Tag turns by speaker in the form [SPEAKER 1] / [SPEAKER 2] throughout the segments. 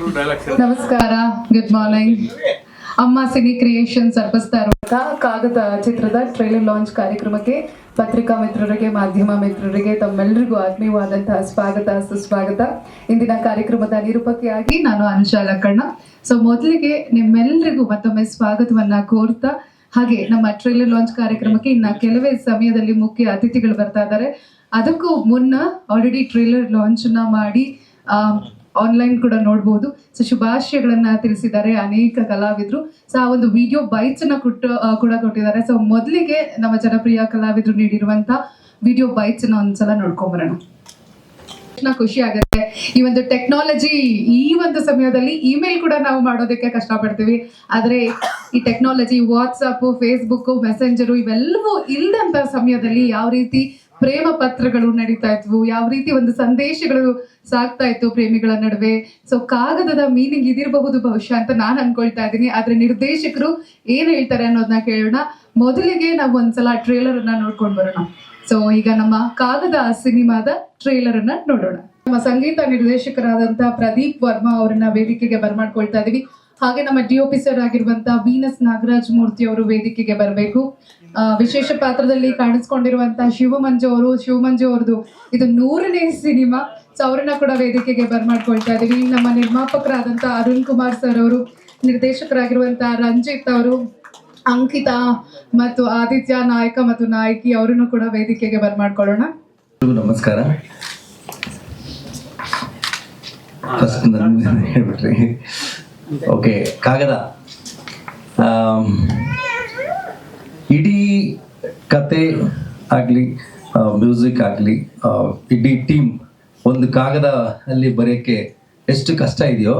[SPEAKER 1] ನಮಸ್ಕಾರ, good morning. ಅಮ್ಮ cine creations ಅರ್ಪಿಸ್ತಾ ಇರುವಂತಹ ಕಾಗದ ಚಿತ್ರದ ಟ್ರೈಲರ್ ಲಾಂಚ್ ಕಾರ್ಯಕ್ರಮಕ್ಕೆ ಪತ್ರಿಕಾ ಮಿತ್ರರಿಗೆ, ಮಾಧ್ಯಮ ಮಿತ್ರರಿಗೆ ತಮ್ಮೆಲ್ಲರಿಗೂ ಆತ್ಮೀಯವಾದಂತಹ ಸ್ವಾಗತ, ಸುಸ್ವಾಗತ. ಇಂದಿನ ಕಾರ್ಯಕ್ರಮದ ನಿರೂಪಕಿಯಾಗಿ ನಾನು ಅನುಷಾ ಲಕ್ಕಣ್ಣ. ಸೊ ಮೊದಲಿಗೆ ನಿಮ್ಮೆಲ್ಲರಿಗೂ ಮತ್ತೊಮ್ಮೆ ಸ್ವಾಗತವನ್ನ ಕೋರ್ತಾ, ಹಾಗೆ ನಮ್ಮ ಟ್ರೈಲರ್ ಲಾಂಚ್ ಕಾರ್ಯಕ್ರಮಕ್ಕೆ ಇನ್ನ ಕೆಲವೇ ಸಮಯದಲ್ಲಿ ಮುಖ್ಯ ಅತಿಥಿಗಳು ಬರ್ತಾ ಇದ್ದಾರೆ. ಅದಕ್ಕೂ ಮುನ್ನ ಆಲ್ರೆಡಿ ಟ್ರೈಲರ್ ಲಾಂಚ್ ನ ಮಾಡಿ ಆನ್ಲೈನ್ ಕೂಡ ನೋಡ್ಬೋದು. ಸೊ ಶುಭಾಶಯಗಳನ್ನ ತಿಳಿಸಿದ್ದಾರೆ ಅನೇಕ ಕಲಾವಿದರು. ಸೊ ಆ ಒಂದು ವಿಡಿಯೋ ಬೈಟ್ಸ್ ನ ಕೂಡ ಕೊಟ್ಟಿದ್ದಾರೆ. ಸೊ ಮೊದಲಿಗೆ ನಮ್ಮ ಜನಪ್ರಿಯ ಕಲಾವಿದರು ನೀಡಿರುವಂತ ವಿಡಿಯೋ ಬೈಟ್ಸ್ ನ ಒಂದ್ಸಲ ನೋಡ್ಕೊಂಬರೋಣ. ಖುಷಿ ಆಗುತ್ತೆ. ಈ ಒಂದು ಟೆಕ್ನಾಲಜಿ ಈ ಒಂದು ಸಮಯದಲ್ಲಿ ಇಮೇಲ್ ಕೂಡ ನಾವು ಮಾಡೋದಕ್ಕೆ ಕಷ್ಟಪಡ್ತೀವಿ, ಆದ್ರೆ ಈ ಟೆಕ್ನಾಲಜಿ ವಾಟ್ಸಪ್, ಫೇಸ್ಬುಕ್, ಮೆಸೆಂಜರು ಇವೆಲ್ಲವೂ ಇಲ್ಲದಂತ ಸಮಯದಲ್ಲಿ ಯಾವ ರೀತಿ ಪ್ರೇಮ ಪತ್ರಗಳು ನಡೀತಾ ಇದ್ವು, ಯಾವ ರೀತಿ ಒಂದು ಸಂದೇಶಗಳು ಸಾಗ್ತಾ ಇತ್ತು ಪ್ರೇಮಿಗಳ ನಡುವೆ. ಸೊ ಕಾಗದದ ಮೀನಿಂಗ್ ಇದಿರಬಹುದು ಬಹುಶಃ ಅಂತ ನಾನು ಅನ್ಕೊಳ್ತಾ ಇದ್ದೀನಿ. ಆದ್ರೆ ನಿರ್ದೇಶಕರು ಏನ್ ಹೇಳ್ತಾರೆ ಅನ್ನೋದನ್ನ ಕೇಳೋಣ. ಮೊದಲಿಗೆ ನಾವು ಒಂದ್ಸಲ ಟ್ರೇಲರ್ ಅನ್ನ ನೋಡ್ಕೊಂಡು ಬರೋಣ. ಸೊ ಈಗ ನಮ್ಮ ಕಾಗದ ಸಿನಿಮಾದ ಟ್ರೇಲರ್ ಅನ್ನ ನೋಡೋಣ. ನಮ್ಮ ಸಂಗೀತ ನಿರ್ದೇಶಕರಾದಂತಹ ಪ್ರದೀಪ್ ವರ್ಮಾ ಅವರನ್ನ ವೇದಿಕೆಗೆ ಬರ್ಮಾಡ್ಕೊಳ್ತಾ ಇದೀವಿ. ಹಾಗೆ ನಮ್ಮ ಡಿಒಪಿ ಸರ್ ಆಗಿರುವಂತಹ ವೀನಸ್ ನಾಗರಾಜ್ ಮೂರ್ತಿ ಅವರು ವೇದಿಕೆಗೆ ಬರಬೇಕು. ವಿಶೇಷ ಪಾತ್ರದಲ್ಲಿ ಕಾಣಿಸ್ಕೊಂಡಿರುವಂತಹ ಶಿವಮಂಜು ಅವ್ರದ್ದು ಇದು 100ನೇ ಸಿನಿಮಾ. ಸೊ ಅವರನ್ನ ಕೂಡ ವೇದಿಕೆಗೆ ಬರ್ಮಾಡ್ಕೊಳ್ತಾ ಇದೀವಿ. ನಮ್ಮ ನಿರ್ಮಾಪಕರಾದಂತಹ ಅರುಣ್ ಕುಮಾರ್ ಸರ್ ಅವರು, ನಿರ್ದೇಶಕರಾಗಿರುವಂತಹ ರಂಜಿತ್ ಅವರು, ಅಂಕಿತಾ ಮತ್ತು ಆದಿತ್ಯ, ನಾಯಕ ಮತ್ತು ನಾಯಕಿ ಅವರನ್ನು ಕೂಡ ವೇದಿಕೆಗೆ ಬರ್ಮಾಡ್ಕೊಳ್ಳೋಣ.
[SPEAKER 2] ನಮಸ್ಕಾರ. ಹೇಳ್ಬಿಟ್ರಿ. ಓಕೆ, ಕಾಗದ ಇಡೀ ಕತೆ ಆಗಲಿ, ಮ್ಯೂಸಿಕ್ ಆಗಲಿ, ಇಡೀ ಟೀಮ್ ಒಂದು ಕಾಗದ ಅಲ್ಲಿ ಬರೆಯೋಕ್ಕೆ ಎಷ್ಟು ಕಷ್ಟ ಇದೆಯೋ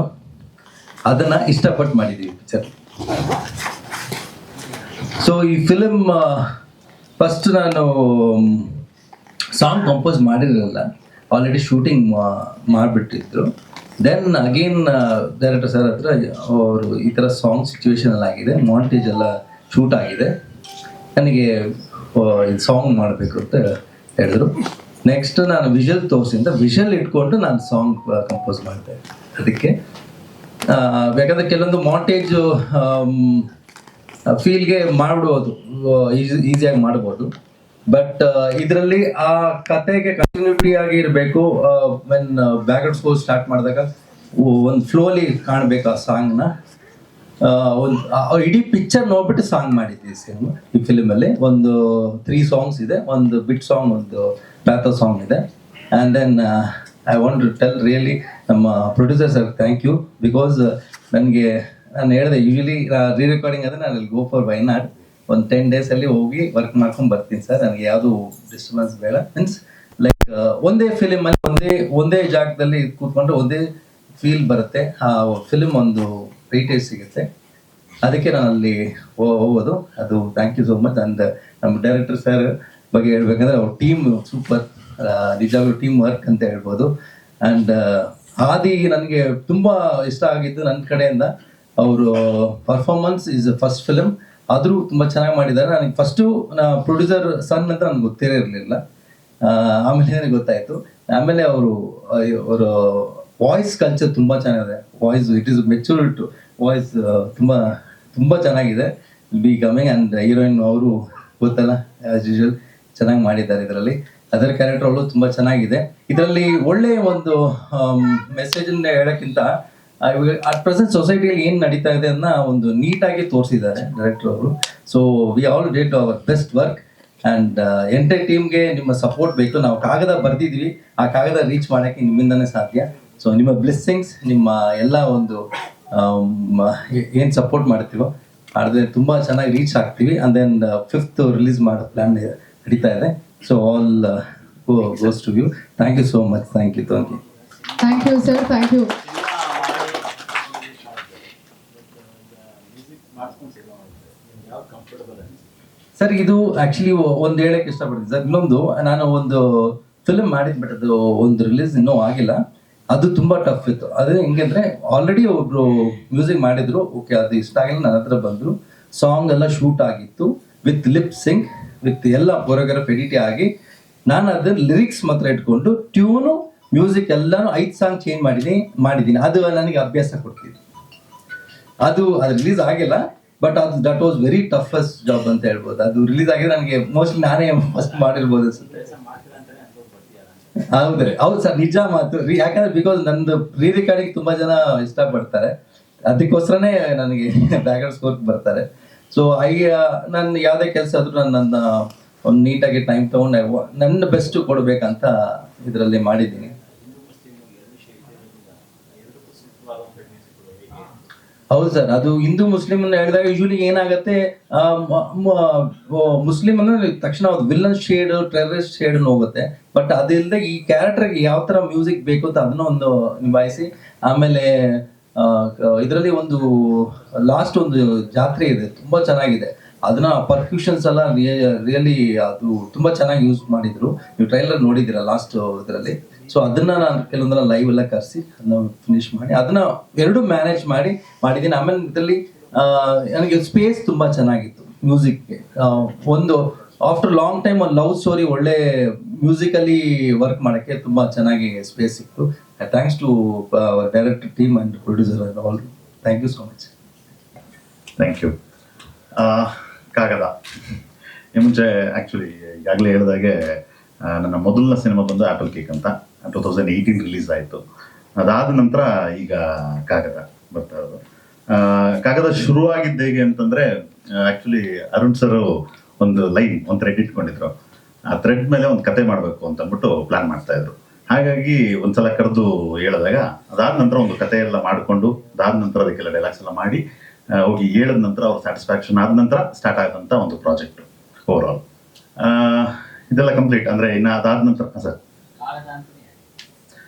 [SPEAKER 2] ಅದನ್ನು ಇಷ್ಟಪಟ್ಟು ಮಾಡಿದ್ದೀವಿ ಪಿಕ್ಚರ್. ಸೊ ಈ ಫಿಲಮ್ ಫಸ್ಟ್ ನಾನು ಸಾಂಗ್ ಕಂಪೋಸ್ ಮಾಡಿರಲಿಲ್ಲ, ಆಲ್ರೆಡಿ ಶೂಟಿಂಗ್ ಮಾಡಿಬಿಟ್ಟಿದ್ರು. ದೆನ್ ಅಗೇನ್ ಡೈರೆಕ್ಟರ್ ಸರ್ ಹತ್ರ ಅವರು ಈ ಥರ ಸಾಂಗ್ ಸಿಚುವೇಶನ್ ಎಲ್ಲ ಆಗಿದೆ, ಮಾಂಟೇಜ್ ಎಲ್ಲ ಶೂಟ್ ಆಗಿದೆ, ನನಗೆ ಇದು ಸಾಂಗ್ ಮಾಡಬೇಕು ಅಂತ ಹೇಳಿದ್ರು. ನೆಕ್ಸ್ಟ್ ನಾನು ವಿಷಲ್ ತೋರಿಸಿಂದ ವಿಷಲ್ ಇಟ್ಕೊಂಡು ನಾನು ಸಾಂಗ್ ಕಂಪೋಸ್ ಮಾಡಿದೆ. ಅದಕ್ಕೆ ಬೇಕಾದ್ರೆ ಕೆಲವೊಂದು ಮಾಂಟೇಜು ಫೀಲ್ಗೆ ಮಾಡ್ಬೋದು, ಈಸಿಯಾಗಿ ಮಾಡ್ಬೋದು. ಬಟ್ ಇದರಲ್ಲಿ ಆ ಕತೆಗೆ ಕಂಟಿನ್ಯೂಟಿ ಆಗಿ ಇರಬೇಕು. ವೆನ್ ಬ್ಯಾಕ್ಗ್ರೌಂಡ್ ಸ್ಕೋರ್ ಸ್ಟಾರ್ಟ್ ಮಾಡಿದಾಗ ಒಂದು ಫ್ಲೋಲಿ ಕಾಣಬೇಕು ಆ ಸಾಂಗ್ನ. ಒಂದು ಇಡೀ ಪಿಕ್ಚರ್ ನೋಡ್ಬಿಟ್ಟು ಸಾಂಗ್ ಮಾಡಿದ್ದೀವಿ ಈ ಫಿಲ್ಮಲ್ಲಿ. ಒಂದು 3 ಸಾಂಗ್ಸ್ ಇದೆ, ಒಂದು ಬಿಟ್ ಸಾಂಗ್, ಒಂದು ಪ್ಯಾಥೋ ಸಾಂಗ್ ಇದೆ. And then I want to tell really ನಮ್ಮ producer sir thank you. Because ನನಗೆ ನಾನು ಹೇಳಿದೆ, ಯೂಶಲಿ ರೀ ರೆಕಾರ್ಡಿಂಗ್ ಆದರೆ ನಾನು ಅಲ್ಲಿ ಗೋ ಫಾರ್ ವೈನಾಡ್ ಒಂದು 10 ಡೇಸಲ್ಲಿ ಹೋಗಿ ವರ್ಕ್ ಮಾಡ್ಕೊಂಡು ಬರ್ತೀನಿ ಸರ್, ನನಗೆ ಯಾವುದು ಡಿಸ್ಟರ್ಬೆನ್ಸ್ ಬೇಡ. ಮೀನ್ಸ್ ಲೈಕ್ ಒಂದೇ ಫಿಲಿಮಲ್ಲಿ ಒಂದೇ ಜಾಗದಲ್ಲಿ ಕೂತ್ಕೊಂಡು ಒಂದೇ ಫೀಲ್ ಬರುತ್ತೆ, ಆ ಫಿಲಿಮ್ ಒಂದು ವೇಟೇಜ್ ಸಿಗುತ್ತೆ. ಅದಕ್ಕೆ ನಾನು ಅಲ್ಲಿ ಹೋಗೋದು. ಅದು thank you so much. And ನಮ್ಮ ಡೈರೆಕ್ಟರ್ ಸರ್ ಬಗ್ಗೆ ಹೇಳ್ಬೇಕಂದ್ರೆ ಅವ್ರ ಟೀಮ್ ಸೂಪರ್, ನಿಜವಾಗ್ಲೂ ಟೀಮ್ ವರ್ಕ್ ಅಂತ ಹೇಳ್ಬೋದು. ಆ್ಯಂಡ್ ಆದಿ ನನಗೆ ತುಂಬ ಇಷ್ಟ ಆಗಿದ್ದು ನನ್ನ ಕಡೆಯಿಂದ. ಅವರು ಪರ್ಫಾರ್ಮೆನ್ಸ್ ಈಸ್ ಫಸ್ಟ್ ಫಿಲಮ್, ಆದರೂ ತುಂಬ ಚೆನ್ನಾಗಿ ಮಾಡಿದ್ದಾರೆ. ನನಗೆ ಫಸ್ಟು ಪ್ರೊಡ್ಯೂಸರ್ ಸನ್ ಅಂತ ನನಗೆ ಗೊತ್ತೇ ಇರಲಿಲ್ಲ, ಆಮೇಲೆ ನನಗೆ ಗೊತ್ತಾಯಿತು. ಆಮೇಲೆ ಅವರು ವಾಯ್ಸ್ ಕಲ್ಚರ್ ತುಂಬ ಚೆನ್ನಾಗಿದೆ. Voice it is matured voice, ತುಂಬ ಚೆನ್ನಾಗಿದೆ. Be coming. ಆ್ಯಂಡ್ ಹೀರೋಯಿನ್ ಅವರು ಗೊತ್ತಲ್ಲ, ಆ್ಯಸ್ ಯೂಶುವಲ್ ಚೆನ್ನಾಗಿ ಮಾಡಿದ್ದಾರೆ ಇದರಲ್ಲಿ. ಅದರ ಕ್ಯಾರೆಕ್ಟರ್ ಅವಳು ತುಂಬ ಚೆನ್ನಾಗಿದೆ. ಇದರಲ್ಲಿ ಒಳ್ಳೆಯ ಒಂದು ಮೆಸೇಜನ್ನು ಹೇಳೋಕ್ಕಿಂತ ಅಟ್ ಪ್ರೆಸೆಂಟ್ ಸೊಸೈಟಿಯಲ್ಲಿ ಏನು ನಡೀತಾ ಇದೆ ಅನ್ನೋ ಒಂದು ನೀಟಾಗಿ ತೋರಿಸಿದ್ದಾರೆ ಡೈರೆಕ್ಟರ್ ಅವರು. So we all did hour best work. And entire ಟೀಮ್ಗೆ ನಿಮ್ಮ ಸಪೋರ್ಟ್ ಬೇಕು. ನಾವು ಕಾಗದ ಬರೆದಿದ್ವಿ, ಆ ಕಾಗದ ರೀಚ್ ಮಾಡೋಕ್ಕೆ ನಿಮ್ಮಿಂದನೇ ಸಾಧ್ಯ. ಸೊ ನಿಮ್ಮ ಬ್ಲೆಸ್ಸಿಂಗ್ಸ್, ನಿಮ್ಮ ಎಲ್ಲ ಒಂದು ಏನು ಸಪೋರ್ಟ್ ಮಾಡ್ತೀವೋ ಆದರೆ ತುಂಬ ಚೆನ್ನಾಗಿ ರೀಚ್ ಆಗ್ತೀವಿ. ಆ್ಯಂಡ್ ದೆನ್ 5th ರಿಲೀಸ್ ಮಾಡೋ ಪ್ಲ್ಯಾನ್ ನಡೀತಾ ಇದೆ. So all goes to you. Thank you so much. Thank you sir,
[SPEAKER 1] thank you.
[SPEAKER 2] Sir ಇದು ಆ್ಯಕ್ಚುಲಿ ಒಂದು ಹೇಳಕ್ಕೆ ಇಷ್ಟಪಡ್ತೀನಿ ಸರ್. ಇನ್ನೊಂದು, ನಾನು ಒಂದು ಫಿಲ್ಮ್ ಮಾಡಿದ್ದು, ಬಟ್ ಅದು ಒಂದು ರಿಲೀಸ್ ಇನ್ನೂ ಆಗಿಲ್ಲ. ಅದು ತುಂಬ ಟಫ್ ಇತ್ತು. ಅದೇ ಹೆಂಗೆಂದರೆ ಆಲ್ರೆಡಿ ಒಬ್ರು ಮ್ಯೂಸಿಕ್ ಮಾಡಿದ್ರು, ಓಕೆ ಅದು ಇಷ್ಟ ಆಗಿಲ್ಲ, ನನ್ನ ಹತ್ರ ಬಂದರು. ಸಾಂಗ್ ಎಲ್ಲ ಶೂಟ್ ಆಗಿತ್ತು ವಿತ್ ಲಿಪ್ ಸಿಂಕ್, ವಿತ್ ಎಲ್ಲ ಕೊರಿಯೋಗ್ರಾಫ್ ಎಡಿಟ್ ಆಗಿ. ನಾನು ಅದನ್ನ ಲಿರಿಕ್ಸ್ ಮಾತ್ರ ಇಟ್ಕೊಂಡು ಟ್ಯೂನು ಮ್ಯೂಸಿಕ್ ಎಲ್ಲಾನು 5 ಸಾಂಗ್ ಚೇಂಜ್ ಮಾಡಿದ್ದೀನಿ. ಅದು ನನಗೆ ಅಭ್ಯಾಸ ಕೊಡ್ತಿದ್ದು. ಅದು ರಿಲೀಸ್ ಆಗಿಲ್ಲ, ಬಟ್ ಅದು that was very toughest job ಅಂತ ಹೇಳ್ಬೋದು. ಅದು ರಿಲೀಸ್ ಆಗಿದ್ರೆ ನನಗೆ ಮೋಸ್ಟ್ಲಿ ನಾನೇ ಫಸ್ಟ್ ಮಾಡಿರ್ಬೋದು ಅನ್ಸುತ್ತೆ. ಹೌದು ಸರ್, ನಿಜ ಮಾತು. ಯಾಕಂದ್ರೆ ಬಿಕಾಸ್ ನಂದು ರೀ ರೆಕಾರ್ಡಿಂಗ್ ತುಂಬಾ ಜನ ಇಷ್ಟಪಡ್ತಾರೆ, ಅದಕ್ಕೋಸ್ಕರನೇ ನನಗೆ ಬ್ಯಾಕ್ಗ್ರೌಂಡ್ ಸ್ಕೋರ್ ಬರ್ತಾರೆ. ಸೊ ನಾನು ಯಾವುದೇ ಕೆಲಸ ಆದ್ರೂ ನನ್ನ ಒಂದು ನೀಟಾಗಿ ಟೈಮ್ ತಗೊಂಡು ನನ್ನ ಬೆಸ್ಟ್ ಕೊಡ್ಬೇಕಂತ ಇದರಲ್ಲಿ ಮಾಡಿದ್ದೀನಿ. ಹೌದು ಸರ್, ಅದು ಹಿಂದೂ ಮುಸ್ಲಿಂ ಹೇಳಿದಾಗ ಯೂಶಲಿ ಏನಾಗುತ್ತೆ, ಮುಸ್ಲಿಂ ಅಂದ್ರೆ ತಕ್ಷಣ ಅದು ವಿಲನ್ ಶೇಡ್, ಟೆರರಿಸ್ಟ್ ಶೇಡ್ ಹೋಗುತ್ತೆ. ಬಟ್ ಅದಿಲ್ಲದೆ ಈ ಕ್ಯಾರೆಕ್ಟರ್ಗೆ ಯಾವ ತರ ಮ್ಯೂಸಿಕ್ ಬೇಕು ಅಂತ ಅದನ್ನ ಒಂದು ನಿಭಾಯಿಸಿ, ಆಮೇಲೆ ಇದರಲ್ಲಿ ಒಂದು ಲಾಸ್ಟ್ ಒಂದು ಜಾತ್ರೆ ಇದೆ, ತುಂಬಾ ಚೆನ್ನಾಗಿದೆ. ಅದನ್ನ ಪರ್ಕ್ಯೂಷನ್ಸ್ ಎಲ್ಲ ರಿಯಲಿ ಅದು ತುಂಬಾ ಚೆನ್ನಾಗಿ ಯೂಸ್ ಮಾಡಿದ್ರು. ನೀವು ಟ್ರೈಲರ್ ನೋಡಿದ್ದೀರಾ ಲಾಸ್ಟ್ ಇದರಲ್ಲಿ. ಸೊ ಅದನ್ನ ನಾನು ಕೆಲವೊಂದೆಲ್ಲ ಲೈವ್ ಎಲ್ಲ ಕರೆಸಿ ಅದನ್ನ ಫಿನಿಶ್ ಮಾಡಿ ಅದನ್ನ ಎರಡು ಮ್ಯಾನೇಜ್ ಮಾಡಿದ್ದೀನಿ. ಆಮೇಲೆ ಇದರಲ್ಲಿ ನನಗೆ ಸ್ಪೇಸ್ ತುಂಬಾ ಚೆನ್ನಾಗಿತ್ತು ಮ್ಯೂಸಿಕ್ಗೆ. ಒಂದು ಆಫ್ಟರ್ ಲಾಂಗ್ ಟೈಮ್ ಒಂದು ಲವ್ ಸ್ಟೋರಿ ಒಳ್ಳೆ ಮ್ಯೂಸಿಕಲಿ ವರ್ಕ್ ಮಾಡೋಕ್ಕೆ ತುಂಬಾ ಚೆನ್ನಾಗಿ ಸ್ಪೇಸ್ ಸಿಕ್ತು. Thanks to director team and producer and all. Thank you so much.
[SPEAKER 3] Thank you. ಕಾಗದ ಈ ಮುಂಚೆ ಆ್ಯಕ್ಚುಲಿ ಈಗಾಗಲೇ ಹೇಳಿದಾಗೆ ನನ್ನ ಮೊದಲನೇ ಸಿನಿಮಾ ಬಂದು ಆ್ಯಪಲ್ ಕೇಕ್ ಅಂತ 2018 ರಿಲೀಸ್ ಆಯಿತು. ಅದಾದ ನಂತರ ಈಗ ಕಾಗದ ಬರ್ತಾ ಇರೋದು. ಕಾಗದ ಶುರುವಾಗಿದ್ದು ಹೇಗೆ ಅಂತಂದರೆ, ಆ್ಯಕ್ಚುಲಿ ಅರುಣ್ ಸರ್ ಒಂದು ಥ್ರೆಡ್ ಇಟ್ಕೊಂಡಿದ್ರು. ಆ ಥ್ರೆಡ್ ಮೇಲೆ ಒಂದು ಕತೆ ಮಾಡಬೇಕು ಅಂತ ಅಂದ್ಬಿಟ್ಟು ಪ್ಲ್ಯಾನ್ ಮಾಡ್ತಾಯಿದ್ರು. ಹಾಗಾಗಿ ಒಂದ್ಸಲ ಕರೆದು ಹೇಳಿದಾಗ ಅದಾದ ನಂತರ ಒಂದು ಕತೆ ಎಲ್ಲ ಮಾಡಿಕೊಂಡು ಅದಾದ ನಂತರ ಅದಕ್ಕೆಲ್ಲ ಡೈಲಾಗ್ಸ್ ಎಲ್ಲ ಮಾಡಿ ಹೋಗಿ ಹೇಳಿದ ನಂತರ ಅವ್ರ ಸ್ಯಾಟಿಸ್ಫ್ಯಾಕ್ಷನ್ ಆದ ನಂತರ ಸ್ಟಾರ್ಟ್ ಆದಂಥ ಒಂದು ಪ್ರಾಜೆಕ್ಟ್ ಓವರ್ ಆಲ್. ಇದೆಲ್ಲ ಕಂಪ್ಲೀಟ್ ಅಂದರೆ ಇನ್ನು ಅದಾದ ನಂತರ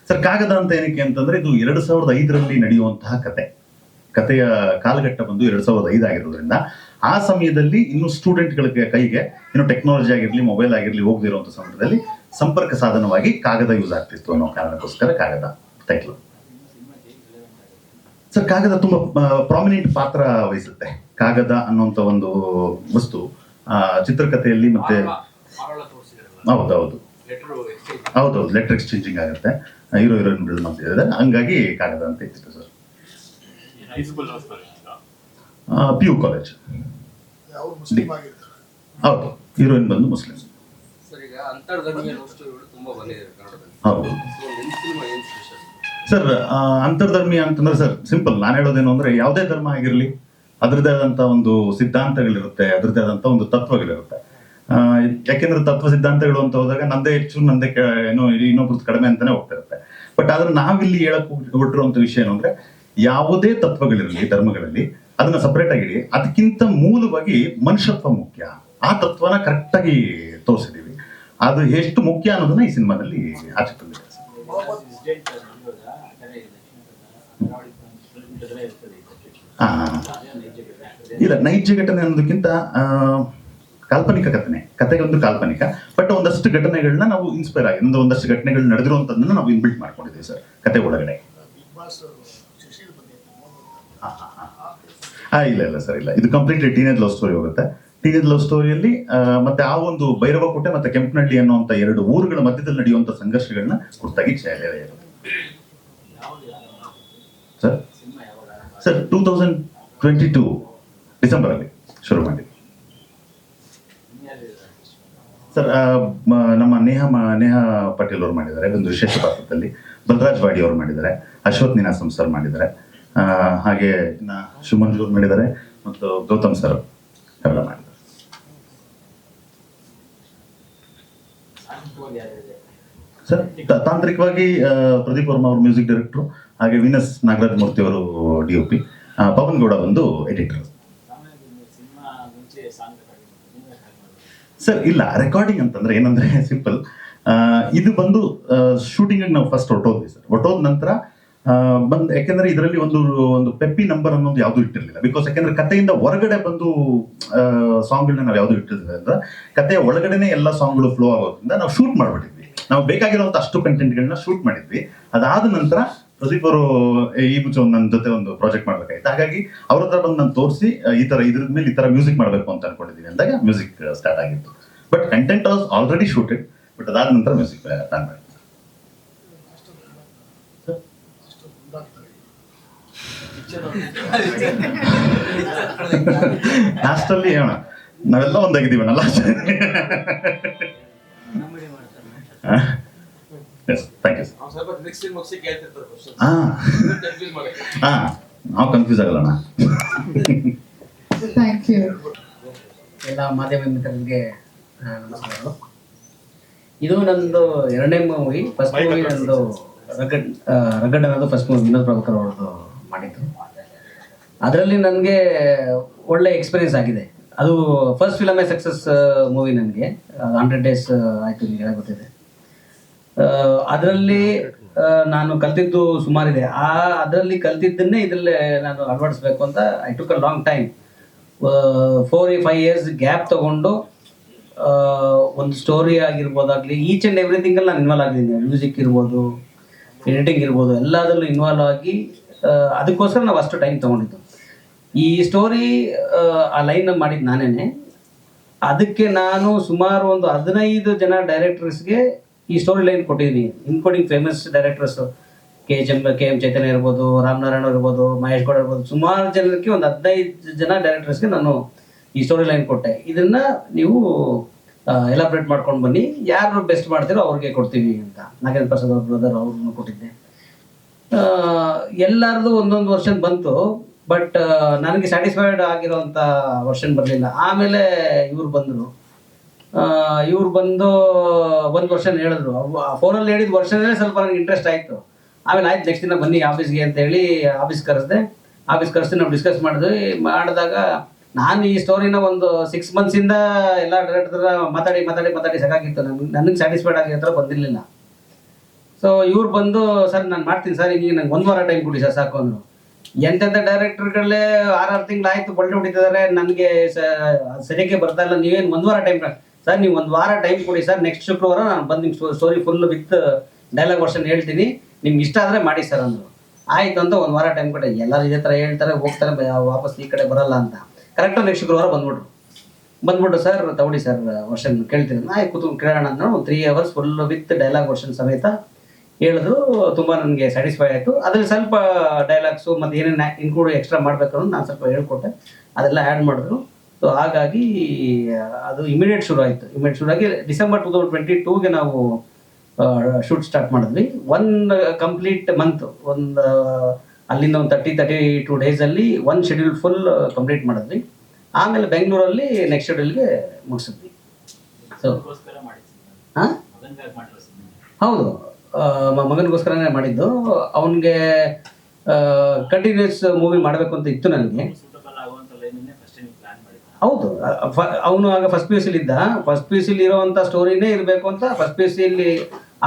[SPEAKER 3] ಸರ್ ಕಾಗದ ಅಂತ ಏನಕ್ಕೆ ಅಂತಂದರೆ, ಇದು 2005ರಲ್ಲಿ ನಡೆಯುವಂತಹ ಕತೆಯ ಕಾಲಘಟ್ಟ ಬಂದು 2005 ಆಗಿರೋದ್ರಿಂದ ಆ ಸಮಯದಲ್ಲಿ ಇನ್ನು ಸ್ಟೂಡೆಂಟ್ಗಳ ಕೈಗೆ ಇನ್ನು ಟೆಕ್ನಾಲಜಿ ಆಗಿರಲಿ, ಮೊಬೈಲ್ ಆಗಿರಲಿ ಹೋಗದಿರುವಂಥ ಸಮಯದಲ್ಲಿ ಸಂಪರ್ಕ ಸಾಧನವಾಗಿ ಕಾಗದ ಯೂಸ್ ಆಗ್ತಿತ್ತು ಅನ್ನೋ ಕಾರಣಕ್ಕೋಸ್ಕರ ಕಾಗದ ಟೈಟ್ಲು. ಸರ್ ಕಾಗದ ತುಂಬ ಪ್ರಾಮಿನೆಂಟ್ ಪಾತ್ರ ವಹಿಸುತ್ತೆ. ಕಾಗದ ಅನ್ನುವಂಥ ಒಂದು ವಸ್ತು ಚಿತ್ರಕಥೆಯಲ್ಲಿ ಮತ್ತೆ ಹೌದೌದು ಲೆಟರ್ ಎಕ್ಸ್ಚೇಂಜಿಂಗ್ ಆಗುತ್ತೆ, ಹೀರೋ ಹೀರೋಯಿನ್ಗಳು ಮಾಡ್ತಿದ್ದಾರೆ. ಹಂಗಾಗಿ ಕಾಗದ ಅಂತ ಇತ್ತು ಸರ್. PU college. ಹೌದು, ಹೀರೋಯಿನ್ ಬಂದು ಮುಸ್ಲಿಂ. ಹೌದು ಸರ್, ಅಂತರ್ಧರ್ಮೀಯ ಅಂತಂದ್ರೆ ಸರ್ ಸಿಂಪಲ್, ನಾನು ಹೇಳೋದೇನು ಅಂದ್ರೆ ಯಾವುದೇ ಧರ್ಮ ಆಗಿರಲಿ ಅದರದೇ ಆದಂಥ ಒಂದು ಸಿದ್ಧಾಂತಗಳಿರುತ್ತೆ, ಅದರದೇ ಆದಂಥ ಒಂದು ತತ್ವಗಳಿರುತ್ತೆ. ಯಾಕೆಂದ್ರೆ ತತ್ವ ಸಿದ್ಧಾಂತಗಳು ಅಂತ ಹೋದಾಗ ನಂದೇ ಹೆಚ್ಚು ಏನೋ ಇನ್ನೊಬ್ರದ್ದು ಕಡಿಮೆ ಅಂತಾನೆ ಹೋಗ್ತಿರುತ್ತೆ. ಬಟ್ ಆದ್ರೆ ನಾವಿಲ್ಲಿ ಹೇಳಕ್ ಹೊರಟಿರುವಂಥ ವಿಷಯ ಏನು ಅಂದ್ರೆ, ಯಾವುದೇ ತತ್ವಗಳಿರಲಿ ಧರ್ಮಗಳಲ್ಲಿ ಅದನ್ನ ಸಪರೇಟ್ ಆಗಿಡಿ, ಅದಕ್ಕಿಂತ ಮೂಲವಾಗಿ ಮನುಷ್ಯತ್ವ ಮುಖ್ಯ. ಆ ತತ್ವನ ಕರೆಕ್ಟಾಗಿ ತೋರಿಸಿದೀವಿ. ಅದು ಎಷ್ಟು ಮುಖ್ಯ ಅನ್ನೋದನ್ನ ಈ ಸಿನಿಮಾದಲ್ಲಿ ಆಚೆ ತಂದಿದೆ. ಇಲ್ಲ, ನೈಜ ಘಟನೆ ಅನ್ನೋದಕ್ಕಿಂತ ಕಾಲ್ಪನಿಕ ಕಥೆಗೊಂದು ಕಾಲ್ಪನಿಕ, ಬಟ್ ಒಂದಷ್ಟು ಘಟನೆಗಳನ್ನ ನಾವು ಇನ್ಸ್ಪೈರ್ ಆಗಿ ಒಂದಷ್ಟು ಘಟನೆಗಳು ನಡೆದಿರುವಂತದನ್ನ ನಾವು ಇನ್ಬಿಲ್ಟ್ ಮಾಡ್ಕೊಂಡಿದ್ದೀವಿ ಸರ್ ಕತೆ ಒಳಗಡೆ. ಇಲ್ಲ ಸರ್, ಇಲ್ಲ, ಇದು ಕಂಪ್ಲೀಟ್ಲಿ ಟೀನೇಜ್ ಲವ್ ಸ್ಟೋರಿ ಹೋಗುತ್ತೆ. ಟೀನೇಜ್ ಲವ್ ಸ್ಟೋರಿಯಲ್ಲಿ ಮತ್ತೆ ಆ ಒಂದು ಭೈರವಕೋಟೆ ಮತ್ತೆ ಕೆಂಪನಹಳ್ಳಿ ಅನ್ನುವಂಥ 2 ಊರುಗಳ ಮಧ್ಯದಲ್ಲಿ ನಡೆಯುವಂಥ ಸಂಘರ್ಷಗಳನ್ನ ಕುರಿತಾಗಿ ಸರ್ 2022 ಡಿಸೆಂಬರ್ ಅಲ್ಲಿ ಶುರು ಮಾಡಿ ಸರ್. ನಮ್ಮ ನೇಹಾ ಪಾಟೀಲ್ ಅವರು ಮಾಡಿದ್ದಾರೆ ಒಂದು ವಿಶೇಷ ಪಾತ್ರದಲ್ಲಿ, ಬಲರಾಜ್ ವಾಡಿ ಅವರು ಮಾಡಿದ್ದಾರೆ, ಅಶ್ವಥ್ ನೀನಾಸಂ ಸರ್ ಮಾಡಿದ್ದಾರೆ, ಹಾಗೆ ಇನ್ನ ಶಿವಮಂಜು ಅವರು ಮಾಡಿದ್ದಾರೆ ಮತ್ತು ಗೌತಮ್ ಸರ್ ಎಲ್ಲ ಮಾಡಿದ್ದಾರೆ. ಸರ್ ತಾಂತ್ರಿಕವಾಗಿ ಪ್ರದೀಪ್ ವರ್ಮ ಅವರು ಮ್ಯೂಸಿಕ್ ಡೈರೆಕ್ಟ್ರು, ಹಾಗೆ ವಿನಸ್ ನಾಗರಾಜ್ ಮೂರ್ತಿ ಅವರು DOP, ಪವನ್ ಗೌಡ ಒಂದು ಎಡಿಟರ್. ಸರ್ ಇಲ್ಲ, ರೆಕಾರ್ಡಿಂಗ್ ಅಂತಂದ್ರೆ ಏನಂದ್ರೆ ಸಿಂಪಲ್, ಇದು ಬಂದು ಶೂಟಿಂಗ್ ನಾವು ಫಸ್ಟ್ ಹೊರಟೋದ್ವಿ ಸರ್. ಹೊರಟೋದ ನಂತರ ಯಾಕೆಂದ್ರೆ ಇದರಲ್ಲಿ ಒಂದು ಪೆಪ್ಪಿ ನಂಬರ್ ಅನ್ನೋದು ಯಾವ್ದು ಇಟ್ಟಿರಲಿಲ್ಲ. ಬಿಕಾಸ್ ಯಾಕೆಂದ್ರೆ ಕಥೆಯಿಂದ ಹೊರಗಡೆ ಬಂದು ಸಾಂಗ್ಗಳನ್ನ ನಾವು ಯಾವ್ದು ಇಟ್ಟಿರ್ತೀವಿ ಅಂದ್ರೆ ಕಥೆಯ ಒಳಗಡೆನೆ ಎಲ್ಲ ಸಾಂಗ್ಗಳು ಫ್ಲೋ ಆಗೋದ್ರಿಂದ ನಾವು ಶೂಟ್ ಮಾಡ್ಬಿಟ್ಟಿದ್ವಿ. ನಾವು ಬೇಕಾಗಿರುವಂತ ಅಷ್ಟು ಕಂಟೆಂಟ್ಗಳನ್ನ ಶೂಟ್ ಮಾಡಿದ್ವಿ. ಅದಾದ ನಂತರ ಪ್ರದೀಪ್ ಅವರು ಈ ಮುಂಚೆ ನನ್ನ ಜೊತೆ ಒಂದು ಪ್ರಾಜೆಕ್ಟ್ ಮಾಡ್ಬೇಕಾಯ್ತು. ಹಾಗಾಗಿ ಅವ್ರ ಹತ್ರ ಬಂದು ನಾನು ತೋರಿಸಿ ಇದ್ರ ಮೇಲೆ ಈ ತರ ಮ್ಯೂಸಿಕ್ ಮಾಡಬೇಕು ಅಂತ ಅನ್ಕೊಂಡಿದ್ದೀನಿ ಅಂದಾಗ ಮ್ಯೂಸಿಕ್ ಸ್ಟಾರ್ಟ್ ಆಗಿತ್ತು. But content was already shooted, but ಅದಾದ ನಂತರ ಮ್ಯೂಸಿಕ್ ಪ್ಲಾನ್ ಮಾಡಿದ್ವಿ. ಲಾಸ್ಟಲ್ಲಿ ಹೇಳೋಣ, ನಾವೆಲ್ಲ ಒಂದಾಗಿದ್ದೀವಣ್ಣ ಲಾಸ್ಟ್. Yes, thank you. ಹಾಂ, ನಾವು ಕನ್ಫ್ಯೂಸ್ ಆಗಲ್ಲಣ್ಣ.
[SPEAKER 1] Thank you.
[SPEAKER 4] ಎಲ್ಲ ಮಾಧ್ಯಮ ಮಿತ್ರರಿಗೆ ನಮಸ್ಕಾರಗಳು. ಇದು ನಂದು 2ನೇ ಮೂವಿ. ಫಸ್ಟ್ ಮೂವಿ ನಂದು ರಗಡ್ ಅನ್ನೋದು ಫಸ್ಟ್ ಮೂವಿ ವಿನೋದ್ ಪ್ರಭಾಕರ್ ಅವ್ರದ್ದು ಮಾಡಿದ್ದು. ಅದರಲ್ಲಿ ನನಗೆ ಒಳ್ಳೆ ಎಕ್ಸ್ಪೀರಿಯನ್ಸ್ ಆಗಿದೆ. ಅದು ಫಸ್ಟ್ ಫಿಲಮೇ ಸಕ್ಸಸ್ ಮೂವಿ ನನಗೆ. 100 ಡೇಸ್ ಆಯಿತು, ನಿಮಗೆ ಗೊತ್ತಿದೆ. ಅದರಲ್ಲಿ ನಾನು ಕಲ್ತಿದ್ದು ಸುಮಾರಿದೆ. ಅದರಲ್ಲಿ ಕಲ್ತಿದ್ದನ್ನೇ ಇದರಲ್ಲೇ ನಾನು ಅಳವಡಿಸ್ಬೇಕು ಅಂತ I took a long time. 4-5 years gap ತಗೊಂಡು ಒಂದು ಸ್ಟೋರಿ ಆಗಿರ್ಬೋದಾಗಲಿ, ಈಚ್ ಆ್ಯಂಡ್ ಎವ್ರಿಥಿಂಗಲ್ಲಿ ನಾನು ಇನ್ವಾಲ್ವ್ ಆಗಿದ್ದೀನಿ. ಮ್ಯೂಸಿಕ್ ಇರ್ಬೋದು, ಎಡಿಟಿಂಗ್ ಇರ್ಬೋದು, ಎಲ್ಲದರಲ್ಲೂ ಇನ್ವಾಲ್ವ್ ಆಗಿ ಅದಕ್ಕೋಸ್ಕರ ನಾವು ಅಷ್ಟು ಟೈಮ್ ತೊಗೊಂಡಿದ್ದು. ಈ ಸ್ಟೋರಿ ಆ ಲೈನ್ ಮಾಡಿದ್ದು ನಾನೇ. ಅದಕ್ಕೆ ನಾನು ಸುಮಾರು ಒಂದು 15 ಜನ ಡೈರೆಕ್ಟರ್ಸ್ಗೆ ಈ ಸ್ಟೋರಿ ಲೈನ್ ಕೊಟ್ಟಿದ್ದೀನಿ, ಇನ್ಕ್ಲೂಡಿಂಗ್ ಫೇಮಸ್ ಡೈರೆಕ್ಟರ್ಸು KM ಚೈತನ್ಯ ಇರ್ಬೋದು, ರಾಮನಾರಾಯಣ ಇರ್ಬೋದು, ಮಹೇಶ್ ಗೌಡ ಇರ್ಬೋದು. ಸುಮಾರು ಜನಕ್ಕೆ ಒಂದು 15 ಜನ ಡೈರೆಕ್ಟರ್ಸ್ಗೆ ನಾನು ಈ ಸ್ಟೋರಿ ಲೈನ್ ಕೊಟ್ಟೆ. ಇದನ್ನು ನೀವು ಎಲಾಬ್ರೇಟ್ ಮಾಡ್ಕೊಂಡು ಬನ್ನಿ, ಯಾರು ಬೆಸ್ಟ್ ಮಾಡ್ತೀರೋ ಅವ್ರಿಗೆ ಕೊಡ್ತೀವಿ ಅಂತ. ನಾಗೇಂದ್ರ ಪ್ರಸಾದ್ ಅವ್ರ ಬ್ರದರ್ ಅವ್ರನ್ನು ಕೊಟ್ಟಿದ್ದೆ. ಎಲ್ಲರದು ಒಂದೊಂದು ವರ್ಷನ್ ಬಂತು, ಬಟ್ ನನಗೆ ಸ್ಯಾಟಿಸ್ಫೈಡ್ ಆಗಿರೋಂಥ ವರ್ಷನ್ ಬರಲಿಲ್ಲ. ಆಮೇಲೆ ಇವ್ರು ಬಂದು ಒಂದು ವರ್ಷನ್ ಹೇಳಿದ್ರು. ಫೋನಲ್ಲಿ ಹೇಳಿದ ವರ್ಷನೇ ಸ್ವಲ್ಪ ನನಗೆ ಇಂಟ್ರೆಸ್ಟ್ ಆಯಿತು. ಆಮೇಲೆ ಆಯ್ತು, ನೆಕ್ಸ್ಟ್ ದಿನ ಬನ್ನಿ ಆಫೀಸ್ಗೆ ಅಂತ ಹೇಳಿ ಆಫೀಸ್ ಕರೆಸಿ ನಾವು ಡಿಸ್ಕಸ್ ಮಾಡಿದಾಗ ನಾನು ಈ ಸ್ಟೋರಿನ ಒಂದು 6 ಮಂತ್ಸಿಂದ ಎಲ್ಲ ಡೈರೆಕ್ಟರ್ ಮಾತಾಡಿ ಸಾಕಾಗಿತ್ತು. ನನಗೆ ಸ್ಯಾಟಿಸ್ಫೈಡ್ ಆಗಿ ಹತ್ರ ಬಂದಿರಲಿಲ್ಲ. ಸೊ ಇವ್ರು ಬಂದು, ಸರ್ ನಾನು ಮಾಡ್ತೀನಿ ಸರ್, ಈಗ ನಂಗೆ 1 ವಾರ ಟೈಮ್ ಕೊಡಿ ಸರ್ ಸಾಕು ಅಂದರು. ಎಂತೆಂಥ ಡೈರೆಕ್ಟರ್ಗಳೇ 6 ತಿಂಗಳು ಆಯಿತು ಬಳ್ಳಿ ಹೊಡಿತಿದ್ದಾರೆ, ನನಗೆ ಸರಿಯಾಗಿ ಬರ್ತಾ ಇಲ್ಲ. ನೀವೇನು 1 ವಾರ ಟೈಮ್ ಸರ್, ನೀವು 1 ವಾರ ಟೈಮ್ ಕೊಡಿ ಸರ್, ನೆಕ್ಸ್ಟ್ ಶುಕ್ರವಾರ ನಾನು ಬಂದು ನಿಮ್ಗೆ story full with dialogue version ಹೇಳ್ತೀನಿ, ನಿಮ್ಗೆ ಇಷ್ಟ ಆದರೆ ಮಾಡಿ ಸರ್ ಅಂದರು. ಆಯಿತು ಅಂತ 1 ವಾರ ಟೈಮ್ ಕೊಟ್ಟೆ. ಎಲ್ಲರೂ ಇದೇ ಥರ ಹೇಳ್ತಾರೆ, ಹೋಗ್ತಾರೆ, ವಾಪಸ್ ಈ ಕಡೆ ಬರಲ್ಲ ಅಂತ. ಕರೆಕ್ಟಾಗಿ ನೆಕ್ಸ್ಟ್ ಶುಕ್ರವಾರ ಬಂದ್ಬಿಟ್ಟು ಸರ್ ತಗೊಳ್ಳಿ ಸರ್ ವರ್ಷನ್ ಕೇಳ್ತೀನಿ. ಆಯ್ತು ಕೂತ್ಕೊಂಡು ಕೇಳೋಣ ಅಂತ 3 hours full with dialogue version ಸಮೇತ ಹೇಳಿದ್ರು. ತುಂಬ ನನಗೆ ಸ್ಯಾಟಿಸ್ಫೈ ಆಯಿತು. ಅದರಲ್ಲಿ ಸ್ವಲ್ಪ ಡೈಲಾಗ್ಸು ಮತ್ತು ಏನೇನು ಇನ್ಕ್ಲೂಡ್ ಎಕ್ಸ್ಟ್ರಾ ಮಾಡಬೇಕು ಅನ್ನೋದು ನಾನು ಸ್ವಲ್ಪ ಹೇಳ್ಕೊಟ್ಟೆ, ಅದೆಲ್ಲ ಆ್ಯಡ್ ಮಾಡಿದ್ರು. ಸೊ ಹಾಗಾಗಿ ಅದು ಇಮಿಡಿಯೇಟ್ ಶುರು ಆಗಿ ಡಿಸೆಂಬರ್ 2022ಗೆ ನಾವು ಶೂಟ್ ಸ್ಟಾರ್ಟ್ ಮಾಡಿದ್ವಿ. 1 ಕಂಪ್ಲೀಟ್ ಮಂತ್, ಅಲ್ಲಿಂದ ಒಂದು 32 ಡೇಸಲ್ಲಿ 1 ಶೆಡ್ಯೂಲ್ ಫುಲ್ ಕಂಪ್ಲೀಟ್ ಮಾಡಿದ್ವಿ. ಆಮೇಲೆ ಬೆಂಗಳೂರಲ್ಲಿ ನೆಕ್ಸ್ಟ್ ಶೆಡ್ಯೂಲ್ಗೆ ಮುಗಿಸಿದ್ವಿ. ಸೊ ಹಾಂ, ಹೌದು, ಮಗನಿಗೋಸ್ಕರನೇ ಮಾಡಿದ್ದು. ಅವನಿಗೆ ಕಂಟಿನ್ಯೂಸ್ ಮೂವಿ ಮಾಡಬೇಕು ಅಂತ ಇತ್ತು ನನಗೆ. ಹೌದು, ಅವನು ಆಗ ಫಸ್ಟ್ PUC ಇದ್ದ. ಫಸ್ಟ್ PUC ಇರೋವಂಥ ಸ್ಟೋರಿನೇ ಇರಬೇಕು ಅಂತ ಫಸ್ಟ್ PUC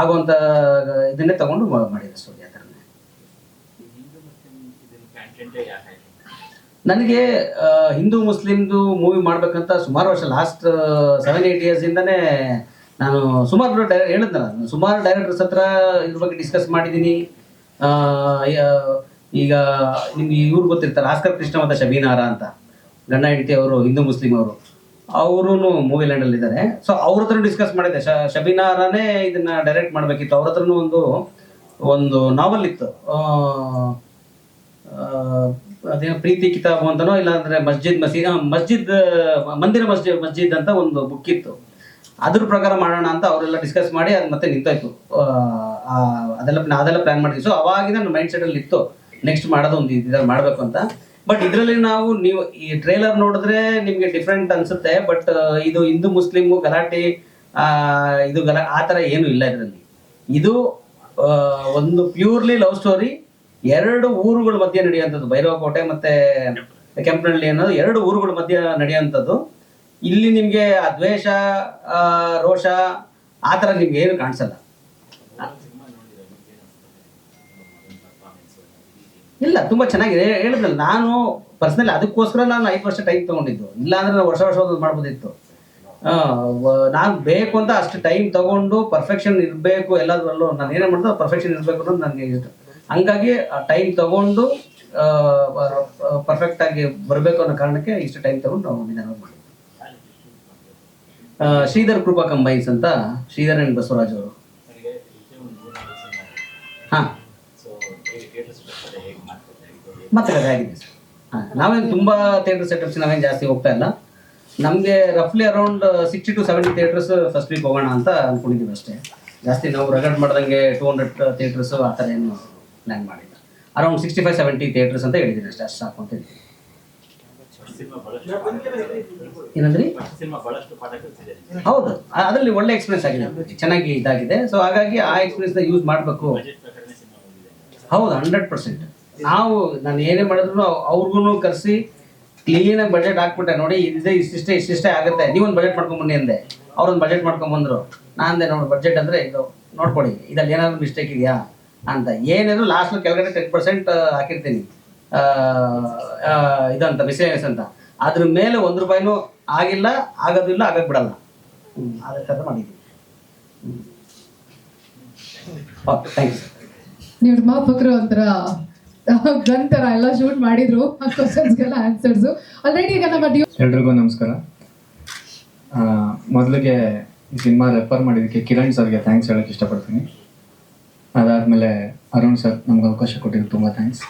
[SPEAKER 4] ಆಗುವಂಥ ಇದನ್ನೇ ತಗೊಂಡು ಮಾಡಿದ ಸ್ಟೋರಿ. ಆ ಥರನೇ ನನಗೆ ಹಿಂದೂ ಮುಸ್ಲಿಮ್ದು ಮೂವಿ ಮಾಡ್ಬೇಕಂತ ಸುಮಾರು ವರ್ಷ, ಲಾಸ್ಟ್ 7-8 ಇಯರ್ಸಿಂದನೇ ನಾನು ಸುಮಾರು ಹೇಳಿದ್ನಲ್ಲ, ಸುಮಾರು ಡೈರೆಕ್ಟರ್ಸ್ ಹತ್ರ ಇದ್ರ ಬಗ್ಗೆ ಡಿಸ್ಕಸ್ ಮಾಡಿದ್ದೀನಿ. ಈಗ ನಿಮ್ಗೆ ಇವ್ರು ಗೊತ್ತಿರ್ತಾರೆ, ಆಸ್ಕರ್ ಕೃಷ್ಣ ಮತ್ತು ಶಬೀನಾರ ಅಂತ, ಗಂಡ ಹೆಂಡತಿ ಅವರು, ಹಿಂದೂ ಮುಸ್ಲಿಂ ಅವರು ಮೂವಿ ಲ್ಯಾಂಡಲ್ಲಿ ಇದ್ದಾರೆ. ಸೊ ಅವ್ರ ಹತ್ರ ಡಿಸ್ಕಸ್ ಮಾಡಿದ್ದೆ. ಶಬೀನಾರನೇ ಇದನ್ನ ಡೈರೆಕ್ಟ್ ಮಾಡಬೇಕಿತ್ತು. ಅವ್ರ ಹತ್ರನೂ ಒಂದು ನಾವಲ್ ಇತ್ತು, ಅದೇನೋ ಪ್ರೀತಿ ಕಿತಾಬು ಅಂತನೋ, ಇಲ್ಲಾಂದ್ರೆ ಮಸ್ಜಿದ್ ಅಂತ ಒಂದು ಬುಕ್ ಇತ್ತು. ಅದ್ರ ಪ್ರಕಾರ ಮಾಡೋಣ ಅಂತ ಅವರೆಲ್ಲ ಡಿಸ್ಕಸ್ ಮಾಡಿ ಅದು ಮತ್ತೆ ನಿಂತಾಯ್ತು. ಅದೆಲ್ಲ ಪ್ಲಾನ್ ಮಾಡಿದ್ವಿ. ಸೊ ಅವಾಗಿಂದ ನನ್ನ ಮೈಂಡ್ ಸೆಟಲ್ಲಿ ಇತ್ತು ನೆಕ್ಸ್ಟ್ ಮಾಡೋದು ಒಂದು ಇದನ್ನು ಮಾಡಬೇಕು ಅಂತ. ಬಟ್ ಇದರಲ್ಲಿ ನೀವು ಈ ಟ್ರೇಲರ್ ನೋಡಿದ್ರೆ ನಿಮಗೆ ಡಿಫ್ರೆಂಟ್ ಅನ್ಸುತ್ತೆ. ಬಟ್ ಇದು ಹಿಂದೂ ಮುಸ್ಲಿಮು ಗಲಾಟೆ ಆ ಥರ ಏನೂ ಇಲ್ಲ ಇದರಲ್ಲಿ. ಇದು ಒಂದು ಪ್ಯೂರ್ಲಿ ಲವ್ ಸ್ಟೋರಿ. 2 ಊರುಗಳ ಮಧ್ಯೆ ನಡೆಯುವಂಥದ್ದು, ಭೈರವಕೋಟೆ ಮತ್ತೆ ಕೆಂಪನಹಳ್ಳಿ ಅನ್ನೋದು 2 ಊರುಗಳ ಮಧ್ಯೆ ನಡೆಯುವಂಥದ್ದು. ಇಲ್ಲಿ ನಿಮಗೆ ದ್ವೇಷ, ರೋಷ ಆ ಥರ ನಿಮ್ಗೆ ಏನು ಕಾಣಿಸಲ್ಲ. ಇಲ್ಲ, ತುಂಬ ಚೆನ್ನಾಗಿದೆ. ಹೇಳಿದ್ನಲ್ಲ, ನಾನು ಪರ್ಸನಲಿ ಅದಕ್ಕೋಸ್ಕರ ನಾನು 5 ವರ್ಷ ಟೈಮ್ ತೊಗೊಂಡಿದ್ದು. ಇಲ್ಲಾಂದ್ರೆ ನಾನು ವರ್ಷ ಮಾಡ್ಬೋದಿತ್ತು. ನಾನು ಬೇಕು ಅಂತ ಅಷ್ಟು ಟೈಮ್ ತೊಗೊಂಡು ಪರ್ಫೆಕ್ಷನ್ ಇರಬೇಕು ಎಲ್ಲದರಲ್ಲೂ. ನಾನು ಏನೇ ಮಾಡಿದ್ರು ಪರ್ಫೆಕ್ಷನ್ ಇರಬೇಕು ಅನ್ನೋದು ನನಗೆ ಇಷ್ಟ. ಹಂಗಾಗಿ ಆ ಟೈಮ್ ತೊಗೊಂಡು ಪರ್ಫೆಕ್ಟಾಗಿ ಬರಬೇಕು ಅನ್ನೋ ಕಾರಣಕ್ಕೆ ಇಷ್ಟು ಟೈಮ್ ತೊಗೊಂಡು ನಾವು ನಿಧಾನ ಮಾಡಿದ್ವಿ. ಶ್ರೀಧರ್ ಕೃಪಾ ಕಂಬೈನ್ಸ್ ಅಂತ, ಶ್ರೀಧರ್ ಆ್ಯಂಡ್ ಬಸವರಾಜ್ ಅವರು. ಹಾಂ, ಮತ್ತೆ ಕಥೆ ಆಗಿದೆ ಸರ್. ನಾವೇನು ತುಂಬ ಥಿಯೇಟರ್ ಸೆಟಪ್ಸ್ ನಾವೇನು ಜಾಸ್ತಿ ಹೋಗ್ತಾ ಇಲ್ಲ. ನಮಗೆ ರಫ್ಲಿ around 60 to 70 theatres first week ಹೋಗೋಣ ಅಂತ ಅಂದ್ಕೊಂಡಿದ್ದೀವಿ ಅಷ್ಟೇ. ಜಾಸ್ತಿ ನಾವು ರಗಡ್ ಮಾಡ್ದಂಗೆ 200 ಥಿಯೇಟರ್ಸು ಆ ಥರ ಏನು ಪ್ಲ್ಯಾನ್ ಮಾಡಿಲ್ಲ. ಅರೌಂಡ್ 65-70 ಥಿಯೇಟರ್ಸ್ ಅಂತ ಹೇಳಿದ್ದೀನಿ ಅಷ್ಟೇ. ಅಷ್ಟು ಸಾಕು ಅಂತ ಹೇಳ್ತೀನಿ. ಏನಂದ್ರಿ? ಹೌದು, ಅದರಲ್ಲಿ ಒಳ್ಳೆ ಎಕ್ಸ್ಪೀರಿಯನ್ಸ್ ಆಗಿದೆ, ಚೆನ್ನಾಗಿ ಇದಾಗಿದೆ. ಸೊ ಹಾಗಾಗಿ ಆ ಎಕ್ಸ್ಪೀರಿಯನ್ಸ್ನ ಯೂಸ್ ಮಾಡಬೇಕು. ಹೌದು, 100%. ನಾನು ಏನೇ ಮಾಡಿದ್ರು ಅವ್ರಿಗೂ ಕರೆಸಿ ಕ್ಲೀನಾಗಿ ಬಜೆಟ್ ಹಾಕ್ಬಿಟ್ಟೆ. ನೋಡಿ ಇಷ್ಟಿಷ್ಟೇ ಆಗುತ್ತೆ, ನೀವೊಂದು ಬಜೆಟ್ ಮಾಡ್ಕೊಂಬನ್ನಿ ಅಂದೆ. ಅವ್ರೊಂದು ಬಜೆಟ್ ಮಾಡ್ಕೊಂಬಂದ್ರು. ನಾನಂದೆ ನೋಡಿ ಬಜೆಟ್ ಅಂದರೆ ಇದು ನೋಡ್ಕೊಡಿ, ಇದ್ರಲ್ಲಿ ಏನಾದ್ರು ಮಿಸ್ಟೇಕ್ ಇದೆಯಾ ಅಂತ. ಏನೇನು ಲಾಸ್ಟ್ ಕೆಳಗಡೆ 10% ಹಾಕಿರ್ತೀನಿ ಇದಂತ ಮಿಸ್ಲೇನಿಯಸ್ ಅಂತ. ಅದ್ರ ಮೇಲೆ ₹1 ಆಗಿಲ್ಲ, ಆಗೋದಿಲ್ಲ, ಆಗಕ್ಕೆ ಬಿಡಲ್ಲ. ಅದೇ ಥರ ಮಾಡಿದ್ದೀವಿ. Okay, thank you sir.
[SPEAKER 1] ನಿರ್ಮಾಪಕರು ಒಂಥರ ಗಂತರ ಎಲ್ಲ ಶೂಟ್ ಮಾಡಿದ್ರು, ಆ ಕ್ವಶನ್ಸ್ಗೆಲ್ಲ ಆನ್ಸರ್ಸು ಆಲ್ರೆಡಿ. ಈಗ ನಮ್ಮ
[SPEAKER 5] ಎಲ್ರಿಗೂ ನಮಸ್ಕಾರ. ಮೊದಲಿಗೆ ಈ ಸಿನಿಮಾ ರೆಫರ್ ಮಾಡಿದ್ದಕ್ಕೆ ಕಿರಣ್ ಸರ್ಗೆ ಥ್ಯಾಂಕ್ಸ್ ಹೇಳೋಕ್ಕೆ ಇಷ್ಟಪಡ್ತೀನಿ. ಅದಾದಮೇಲೆ ಅರುಣ್ ಸರ್ ನಮ್ಗೆ ಅವಕಾಶ ಕೊಟ್ಟಿದ್ದು ತುಂಬ ಥ್ಯಾಂಕ್ಸ್.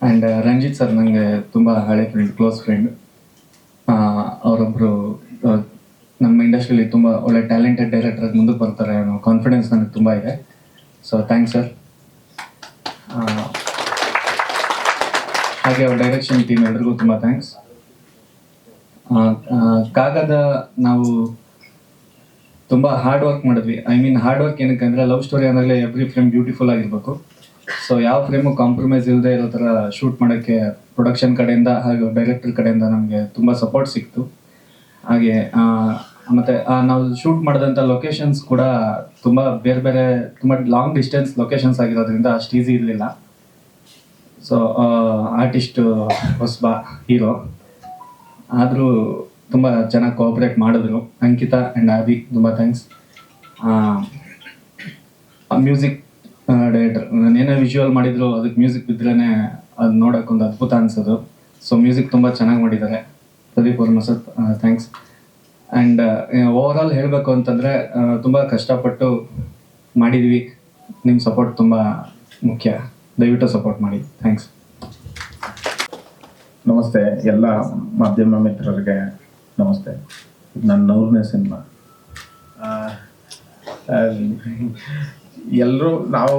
[SPEAKER 5] ಆ್ಯಂಡ್ ರಂಜಿತ್ ಸರ್ ನನಗೆ ತುಂಬ ಹಳೆ ಫ್ರೆಂಡ್, ಕ್ಲೋಸ್ ಫ್ರೆಂಡ್. ಅವರೊಬ್ಬರು ನಮ್ಮ ಇಂಡಸ್ಟ್ರಿಯಲ್ಲಿ ತುಂಬ ಒಳ್ಳೆ ಟ್ಯಾಲೆಂಟೆಡ್ ಡೈರೆಕ್ಟರ್ ಮುಂದಕ್ಕೆ ಬರ್ತಾರೆ ಅನ್ನೋ ಕಾನ್ಫಿಡೆನ್ಸ್ ನನಗೆ ತುಂಬ ಇದೆ. So thanks sir. ಹಾಗೆ ಅವ್ರ ಡೈರೆಕ್ಷನ್ ಟೀಮ್ ಎಲ್ರಿಗೂ ತುಂಬ ಥ್ಯಾಂಕ್ಸ್. ಕಾಗದ ನಾವು ತುಂಬ ಹಾರ್ಡ್ ವರ್ಕ್ ಮಾಡಿದ್ವಿ. ಹಾರ್ಡ್ ವರ್ಕ್ ಏನಕ್ಕೆ ಅಂದರೆ ಲವ್ ಸ್ಟೋರಿ ಆದಾಗಲೇ ಎವ್ರಿ ಫ್ರೇಮ್ ಬ್ಯೂಟಿಫುಲ್ ಆಗಿರಬೇಕು. ಸೊ ಯಾವ ಫ್ರೇಮು ಕಾಂಪ್ರಮೈಸ್ ಇಲ್ಲದೆ ಇರೋ ಥರ ಶೂಟ್ ಮಾಡೋಕ್ಕೆ ಪ್ರೊಡಕ್ಷನ್ ಕಡೆಯಿಂದ ಹಾಗೂ ಡೈರೆಕ್ಟರ್ ಕಡೆಯಿಂದ ನಮಗೆ ತುಂಬ ಸಪೋರ್ಟ್ ಸಿಕ್ತು. ಹಾಗೆ ಮತ್ತು ನಾವು ಶೂಟ್ ಮಾಡಿದಂಥ ಲೊಕೇಶನ್ಸ್ ಕೂಡ ತುಂಬ ಬೇರೆ ತುಂಬ ಲಾಂಗ್ ಡಿಸ್ಟೆನ್ಸ್ ಲೊಕೇಶನ್ಸ್ ಆಗಿರೋದ್ರಿಂದ ಅಷ್ಟು ಈಸಿ ಇರಲಿಲ್ಲ. ಸೊ ಆರ್ಟಿಸ್ಟು ಹೊಸಬಾ ಹೀರೋ ಆದರೂ ತುಂಬ ಚೆನ್ನಾಗಿ ಕೋಆಪ್ರೇಟ್ ಮಾಡಿದ್ರು. ಅಂಕಿತಾ ಆ್ಯಂಡ್ ಆದಿ ತುಂಬ ಥ್ಯಾಂಕ್ಸ್. ಮ್ಯೂಸಿಕ್ ಡೈರೆಕ್ಟರ್ ನಾನೇನೇ ವಿಜುವಲ್ ಮಾಡಿದ್ರು ಅದಕ್ಕೆ ಮ್ಯೂಸಿಕ್ ಬಿದ್ರೇ ಅದು ನೋಡೋಕ್ಕೊಂದು ಅದ್ಭುತ ಅನಿಸೋದು. ಸೊ ಮ್ಯೂಸಿಕ್ ತುಂಬ ಚೆನ್ನಾಗಿ ಮಾಡಿದ್ದಾರೆ. Pradeep Varma sir thanks. And overall ಹೇಳಬೇಕು ಅಂತಂದರೆ ತುಂಬ ಕಷ್ಟಪಟ್ಟು ಮಾಡಿದ್ವಿ. ನಿಮ್ಮ ಸಪೋರ್ಟ್ ತುಂಬ ಮುಖ್ಯ, ದಯವಿಟ್ಟು ಸಪೋರ್ಟ್ ಮಾಡಿ. ಥ್ಯಾಂಕ್ಸ್.
[SPEAKER 6] ನಮಸ್ತೆ ಎಲ್ಲ ಮಾಧ್ಯಮ ಮಿತ್ರರಿಗೆ ನಮಸ್ತೆ. ನನ್ನ 100ನೇ ಸಿನಿಮಾ. ಎಲ್ಲರೂ ನಾವು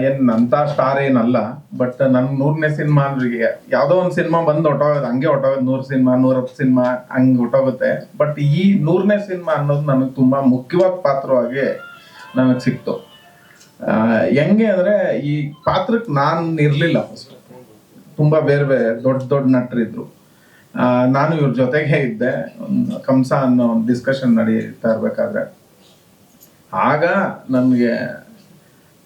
[SPEAKER 6] ಏನು ಅಂಥ ಸ್ಟಾರ್ ಏನಲ್ಲ, ಬಟ್ ನನ್ನ 100ನೇ ಸಿನಿಮಾ ಅಂದ್ರೆ ಯಾವುದೋ ಒಂದು ಸಿನಿಮಾ ಬಂದು ಹೊಟ್ಟೋಗೋದು, ಹಂಗೆ ಹೊಟ್ಟೋಗೋದು. 100 ಸಿನಿಮಾ 110 ಸಿನಿಮಾ ಹಂಗೆ ಹೊಟ್ಟೋಗುತ್ತೆ. ಬಟ್ ಈ 100ನೇ ಸಿನಿಮಾ ಅನ್ನೋದು ನನಗೆ ತುಂಬ ಮುಖ್ಯವಾದ ಪಾತ್ರವಾಗಿ ನನಗೆ ಸಿಕ್ತು. ಹೆಂಗೆ ಅಂದರೆ ಈ ಪಾತ್ರಕ್ಕೆ ನಾನು ಇರಲಿಲ್ಲ ಫಸ್ಟ್. ತುಂಬ ಬೇರೆ ದೊಡ್ಡ ನಟರಿದ್ರು. ನಾನು ಇವ್ರ ಜೊತೆಗೆ ಇದ್ದೆ. ಕಂಸ ಅನ್ನೋ ಒಂದು ಡಿಸ್ಕಷನ್ ನಡೀತಾ ಇರಬೇಕಾದ್ರೆ ಆಗ ನಮಗೆ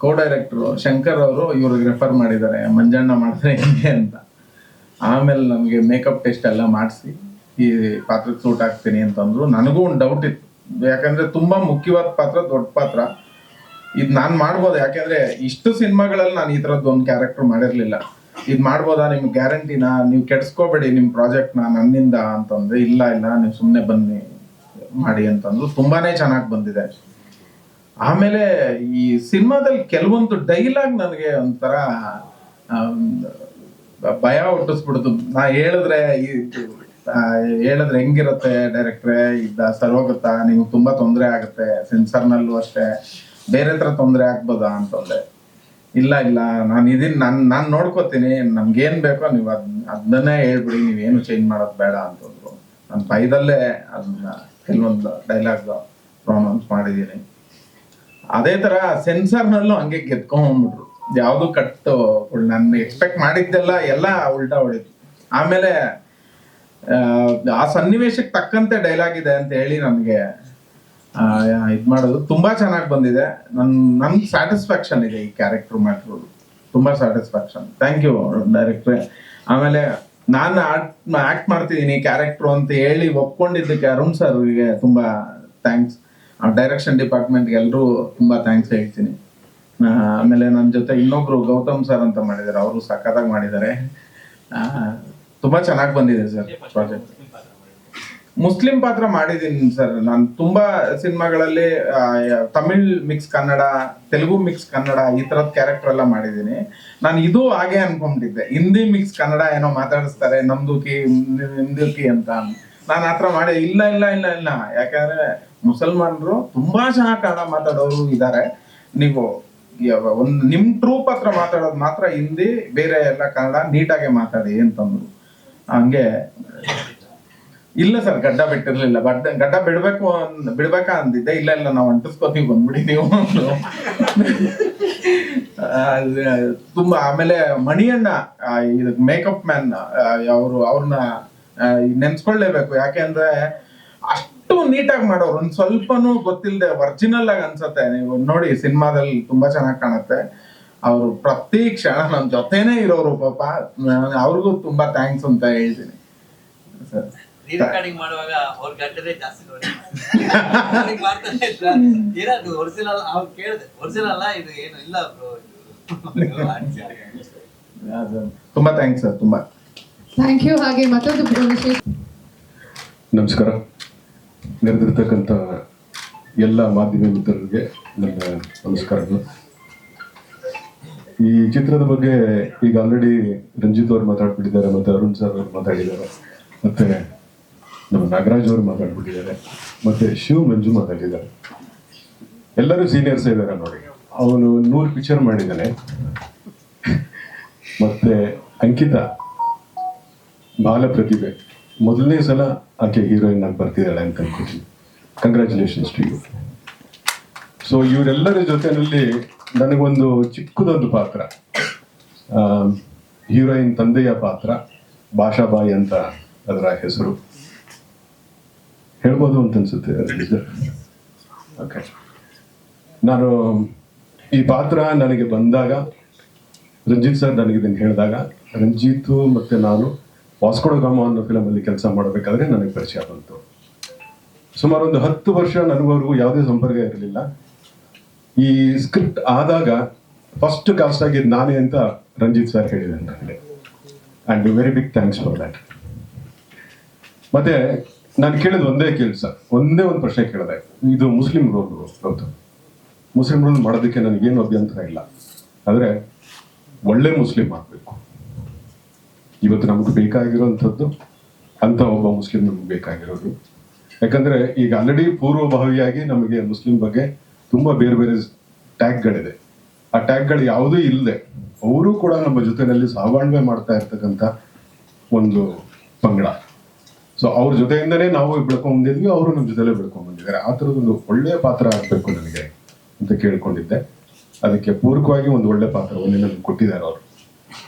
[SPEAKER 6] ಕೋ ಡೈರೆಕ್ಟ್ರು ಶಂಕರ್ ಅವರು ಇವ್ರಿಗೆ ರೆಫರ್ ಮಾಡಿದ್ದಾರೆ, ಮಂಜಣ್ಣ ಮಾಡಿದ್ರೆ ಹೆಂಗೆ ಅಂತ. ಆಮೇಲೆ ನಮಗೆ ಮೇಕಪ್ ಟೆಸ್ಟ್ ಎಲ್ಲ ಮಾಡಿಸಿ ಈ ಪಾತ್ರಕ್ಕೆ ಸೂಟ್ ಆಗ್ತೀನಿ ಅಂತಂದ್ರು. ನನಗೂ ಒಂದು ಡೌಟ್ ಇತ್ತು, ಯಾಕಂದರೆ ತುಂಬ ಮುಖ್ಯವಾದ ಪಾತ್ರ, ದೊಡ್ಡ ಪಾತ್ರ. ಇದು ನಾನು ಮಾಡ್ಬೋದು, ಯಾಕೆಂದರೆ ಇಷ್ಟು ಸಿನಿಮಾಗಳಲ್ಲಿ ನಾನು ಈ ಥರದ್ದು ಒಂದು ಕ್ಯಾರೆಕ್ಟರ್ ಮಾಡಿರಲಿಲ್ಲ. ಇದು ಮಾಡ್ಬೋದಾ, ನಿಮ್ಗೆ ಗ್ಯಾರಂಟಿನಾ, ನೀವು ಕೆಡ್ಸ್ಕೋಬೇಡಿ ನಿಮ್ಮ ಪ್ರಾಜೆಕ್ಟ್ನ ನನ್ನಿಂದ ಅಂತಂದ್ರೆ. ಇಲ್ಲ ನೀವು ಸುಮ್ಮನೆ ಬನ್ನಿ ಮಾಡಿ ಅಂತಂದ್ರು. ತುಂಬಾನೇ ಚೆನ್ನಾಗಿ ಬಂದಿದೆ. ಆಮೇಲೆ ಈ ಸಿನಿಮಾದಲ್ಲಿ ಕೆಲವೊಂದು ಡೈಲಾಗ್ ನನಗೆ ಒಂಥರ ಭಯ ಹುಟ್ಟಿಸ್ಬಿಡ್ತು. ನಾ ಹೇಳಿದ್ರೆ ಹೆಂಗಿರುತ್ತೆ ಡೈರೆಕ್ಟ್ರೆ, ಇದ್ದ ಸರೋಗುತ್ತಾ, ನಿಮ್ಗೆ ತುಂಬಾ ತೊಂದರೆ ಆಗುತ್ತೆ, ಸೆನ್ಸರ್ನಲ್ಲೂ ಅಷ್ಟೇ, ಬೇರೆ ಥರ ತೊಂದರೆ ಆಗ್ಬೋದಾ ಅಂತಂದೆ. ಇಲ್ಲ ನಾನು ನಾನು ನೋಡ್ಕೋತೀನಿ, ನಮ್ಗೇನ್ ಬೇಕೋ ನೀವು ಅದನ್ನೇ ಹೇಳ್ಬಿಡಿ, ನೀವೇನು ಚೇಂಜ್ ಮಾಡೋದು ಬೇಡ ಅಂತಂದ್ರು. ನಾನು ಭಯದಲ್ಲೇ ಅದನ್ನ ಕೆಲವೊಂದು ಡೈಲಾಗ್ ಪ್ರೊನೌನ್ಸ್ ಮಾಡಿದ್ದೀನಿ. ಅದೇ ತರ ಸೆನ್ಸರ್ನಲ್ಲೂ ಹಂಗೆ ಗೆದ್ಕೊಂಡ್ಬಿಟ್ರು. ಯಾವುದು ಕಟ್ಟು ನಾನು ಎಕ್ಸ್ಪೆಕ್ಟ್ ಮಾಡಿದ್ದೆಲ್ಲ ಎಲ್ಲ ಉಲ್ಟಾ ಹೊಡಿತು. ಆಮೇಲೆ ಆ ಸನ್ನಿವೇಶಕ್ಕೆ ತಕ್ಕಂತೆ ಡೈಲಾಗ್ ಇದೆ ಅಂತ ಹೇಳಿ ನನಗೆ ಇದು ಮಾಡೋದು ತುಂಬಾ ಚೆನ್ನಾಗಿ ಬಂದಿದೆ. ನನ್ಗೆ ಸ್ಯಾಟಿಸ್ಫ್ಯಾಕ್ಷನ್ ಇದೆ ಈ ಕ್ಯಾರೆಕ್ಟರ್ ಮಾಡಿರೋದು, ತುಂಬಾ ಸ್ಯಾಟಿಸ್ಫ್ಯಾಕ್ಷನ್. Thank you ಡೈರೆಕ್ಟ್ರೆ. ಆಮೇಲೆ ನಾನು ಆಕ್ಟ್ ಮಾಡ್ತಿದ್ದೀನಿ ಕ್ಯಾರೆಕ್ಟರ್ ಅಂತ ಹೇಳಿ ಒಪ್ಕೊಂಡಿದ್ದಕ್ಕೆ ಅರುಣ್ ಸರ್ಗೆ ತುಂಬಾ ಥ್ಯಾಂಕ್ಸ್. ಡೈರೆಕ್ಷನ್ ಡಿಪಾರ್ಟ್ಮೆಂಟ್ಗೆ ಎಲ್ಲರೂ ತುಂಬಾ ಥ್ಯಾಂಕ್ಸ್ ಹೇಳ್ತೀನಿ. ಆಮೇಲೆ ನನ್ನ ಜೊತೆ ಇನ್ನೊಬ್ರು ಗೌತಮ್ ಸರ್ ಅಂತ ಮಾಡಿದ್ದಾರೆ, ಅವರು ಸಖತ್ತಾಗಿ ಮಾಡಿದ್ದಾರೆ. ತುಂಬಾ ಚೆನ್ನಾಗಿ ಬಂದಿದೆ ಸರ್ ಪ್ರಾಜೆಕ್ಟ್. ಮುಸ್ಲಿಂ ಪಾತ್ರ ಮಾಡಿದೀನಿ ಸರ್. ನಾನು ತುಂಬಾ ಸಿನಿಮಾಗಳಲ್ಲಿ ತಮಿಳ್ ಮಿಕ್ಸ್ ಕನ್ನಡ, ತೆಲುಗು ಮಿಕ್ಸ್ ಕನ್ನಡ ಈ ತರದ್ ಕ್ಯಾರೆಕ್ಟರ್ ಎಲ್ಲ ಮಾಡಿದೀನಿ. ನಾನು ಇದು ಹಾಗೆ ಅನ್ಕೊಂಡಿದ್ದೆ, ಹಿಂದಿ ಮಿಕ್ಸ್ ಕನ್ನಡ ಏನೋ ಮಾತಾಡಿಸ್ತಾರೆ ಹಿಂದೂಕಿ ಅಂತ. ನಾನು ಆತರ ಮಾಡಿ ಇಲ್ಲ ಇಲ್ಲ ಇಲ್ಲ ಇಲ್ಲ, ಯಾಕಂದ್ರೆ ಮುಸಲ್ಮಾನರು ತುಂಬಾ ಚೆನ್ನಾಗಿ ಕನ್ನಡ ಮಾತಾಡೋರು ಇದ್ದಾರೆ. ನೀವು ಒಂದು ನಿಮ್ ಟ್ರೂಪ್ ಹತ್ರ ಮಾತಾಡೋದು ಮಾತ್ರ ಹಿಂದಿ, ಬೇರೆ ಎಲ್ಲ ಕನ್ನಡ ನೀಟಾಗೆ ಮಾತಾಡಿ ಅಂತಂದ್ರು. ಹಂಗೆ ಇಲ್ಲ ಸರ್, ಗಡ್ಡ ಬಿಟ್ಟಿರ್ಲಿಲ್ಲ. ಗಡ್ಡ ಬಿಡ್ಬೇಕಾ ಅಂದಿದ್ದೆ. ಇಲ್ಲ ಇಲ್ಲ, ನಾವು ಅಂಟಿಸ್ಕೋತೀವಿ, ಬಂದ್ಬಿಡಿ ನೀವು. ತುಂಬಾ ಆಮೇಲೆ ಮಣಿಯಣ್ಣ ಮೇಕಪ್ ಮ್ಯಾನ್, ಅವ್ರನ್ನ ನೆನ್ಸ್ಕೊಳ್ಳೇಬೇಕು. ಯಾಕೆಂದ್ರೆ ಅಷ್ಟು ನೀಟಾಗಿ ಮಾಡೋರು, ಒಂದ್ ಸ್ವಲ್ಪನೂ ಗೊತ್ತಿಲ್ಲದೆ ಒರಿಜಿನಲ್ ಆಗಿ ಅನ್ಸತ್ತೆ. ನೀವು ನೋಡಿ ಸಿನಿಮಾದಲ್ಲಿ ತುಂಬಾ ಚೆನ್ನಾಗಿ ಕಾಣುತ್ತೆ. ಅವರು ಪ್ರತಿ ಕ್ಷಣ ನಮ್ ಜೊತೆನೇ ಇರೋರು. ಪಾಪ ಅವ್ರಿಗೂ ತುಂಬಾ ಥ್ಯಾಂಕ್ಸ್ ಅಂತ ಹೇಳ್ತೀನಿ ಸರ್.
[SPEAKER 7] ರೆಕಾರ್ಡಿಂಗ್ ಮಾಡುವಾಗ ಅವ್ರ ಗಂಟೆ ಜಾಸ್ತಿ ನೋಡಿ ಒರಿಜಿನಲ್ ಅವ್ರು ಕೇಳಿದೆ, ಒರಿಜಿನಲ್ ಅಲ್ಲ ಇದು ಏನು ಇಲ್ಲ ಬ್ರೋ.
[SPEAKER 6] ತುಂಬಾ ಥ್ಯಾಂಕ್ಸ್ ಸರ್, ತುಂಬಾ
[SPEAKER 1] ಥ್ಯಾಂಕ್ ಯು. ಹಾಗೆ ಮತ್ತೊಂದು ವಿಶೇಷ.
[SPEAKER 8] ನಮಸ್ಕಾರ. ನೆರೆದಿರ್ತಕ್ಕಂಥ ಎಲ್ಲ ಮಾಧ್ಯಮ ಮಿತ್ರರಿಗೆ ನನ್ನ ನಮಸ್ಕಾರಗಳು. ಈ ಚಿತ್ರದ ಬಗ್ಗೆ ಈಗ ಆಲ್ರೆಡಿ ರಂಜಿತ್ ಅವರು ಮಾತಾಡ್ಬಿಟ್ಟಿದ್ದಾರೆ, ಮತ್ತು ಅರುಣ್ ಸರ್ ಅವರು ಮಾತಾಡಿದ್ದಾರೆ, ಮತ್ತೆ ನಮ್ಮ ನಾಗರಾಜ್ ಅವರು ಮಾತಾಡ್ಬಿಟ್ಟಿದ್ದಾರೆ, ಮತ್ತೆ ಶಿವ್ ಮಂಜು ಮಾತಾಡಿದ್ದಾರೆ. ಎಲ್ಲರೂ ಸೀನಿಯರ್ಸ್ ಇದ್ದಾರೆ ನೋಡಿ. ಅವನು 100 ಪಿಕ್ಚರ್ ಮಾಡಿದ್ದಾನೆ. ಮತ್ತೆ ಅಂಕಿತಾ ಬಾಲ ಪ್ರತಿಭೆ, ಮೊದಲನೇ ಸಲ ಆಕೆ ಹೀರೋಯಿನ್ ಆಗಿ ಬರ್ತಿದ್ದಾಳೆ ಅಂತ ಅನ್ಕೋತೀನಿ. Congratulations to you. ಸೊ ಇವರೆಲ್ಲರ ಜೊತೆಯಲ್ಲಿ ನನಗೊಂದು ಚಿಕ್ಕದೊಂದು ಪಾತ್ರ, ಹೀರೋಯಿನ್ ತಂದೆಯ ಪಾತ್ರ, ಭಾಷಾಬಾಯಿ ಅಂತ ಅದರ ಹೆಸರು. ಹೇಳ್ಬೋದು ಅಂತ ಅನ್ಸುತ್ತೆ. ಓಕೆ, ನಾನು ಈ ಪಾತ್ರ ನನಗೆ ಬಂದಾಗ ರಂಜಿತ್ ಸರ್ ನನಗೆ ಇದನ್ನು ಹೇಳಿದಾಗ, ರಂಜಿತ್ ಮತ್ತೆ ನಾನು ವಾಸ್ಕೋ ಡ ಗಾಮ ಅನ್ನೋ ಫಿಲಮಲ್ಲಿ ಕೆಲಸ ಮಾಡಬೇಕಾದ್ರೆ ನನಗೆ ಪರಿಚಯ ಬಂತು. ಸುಮಾರು ಒಂದು 10 ವರ್ಷ ನನಗವರೆಗೂ ಯಾವುದೇ ಸಂಪರ್ಕ ಇರಲಿಲ್ಲ. ಈ ಸ್ಕ್ರಿಪ್ಟ್ ಆದಾಗ ಫಸ್ಟ್ ಕಾಸ್ಟ್ ಆಗಿದ್ದು ನಾನೇ ಅಂತ ರಂಜಿತ್ ಸರ್ ಹೇಳಿದ್ದಾರೆ ನನಗೆ. And very big thanks for that. ಮತ್ತೆ ನಾನು ಕೇಳಿದ ಒಂದೇ ಒಂದು ಪ್ರಶ್ನೆ ಕೇಳಿದೆ, ಇದು ಮುಸ್ಲಿಂ ರೋಲ್ ಹೌದು, ಮುಸ್ಲಿಂ ರೋಲ್ ಮಾಡೋದಕ್ಕೆ ನನಗೇನು ಅಭ್ಯಂತರ ಇಲ್ಲ, ಆದರೆ ಒಳ್ಳೆ ಮುಸ್ಲಿಂ ಆಗಬೇಕು. ಇವತ್ತು ನಮಗೆ ಬೇಕಾಗಿರೋಂಥದ್ದು ಅಂತ ಒಬ್ಬ ಮುಸ್ಲಿಂ ನಮ್ಗೆ ಬೇಕಾಗಿರೋದು. ಯಾಕಂದ್ರೆ ಈಗ ಆಲ್ರೆಡಿ ಪೂರ್ವಭಾವಿಯಾಗಿ ನಮಗೆ ಮುಸ್ಲಿಂ ಬಗ್ಗೆ ತುಂಬಾ ಬೇರೆ ಬೇರೆ ಟ್ಯಾಗ್ಗಳಿದೆ. ಆ ಟ್ಯಾಗ್ಗಳು ಯಾವುದೂ ಇಲ್ಲದೆ ಅವರು ಕೂಡ ನಮ್ಮ ಜೊತೆಯಲ್ಲಿ ಸಹಬಾಳ್ವೆ ಮಾಡ್ತಾ ಇರ್ತಕ್ಕಂಥ ಒಂದು ಪಂಗಡ. ಸೊ ಅವ್ರ ಜೊತೆಯಿಂದನೇ ನಾವು ಬೆಳ್ಕೊಂಡ್ಬಂದಿದ್ವಿ, ಅವರು ನಮ್ಮ ಜೊತೆಲೇ ಬೆಳ್ಕೊಂಡ್ಬಂದಿದ್ದಾರೆ. ಆ ಥರದೊಂದು ಒಳ್ಳೆಯ ಪಾತ್ರ ಆಗಬೇಕು ನನಗೆ ಅಂತ ಕೇಳ್ಕೊಂಡಿದ್ದೆ. ಅದಕ್ಕೆ ಪೂರಕವಾಗಿ ಒಂದು ಒಳ್ಳೆ ಪಾತ್ರವನ್ನು ನನಗೆ ಕೊಟ್ಟಿದ್ದಾರೆ ಅವರು.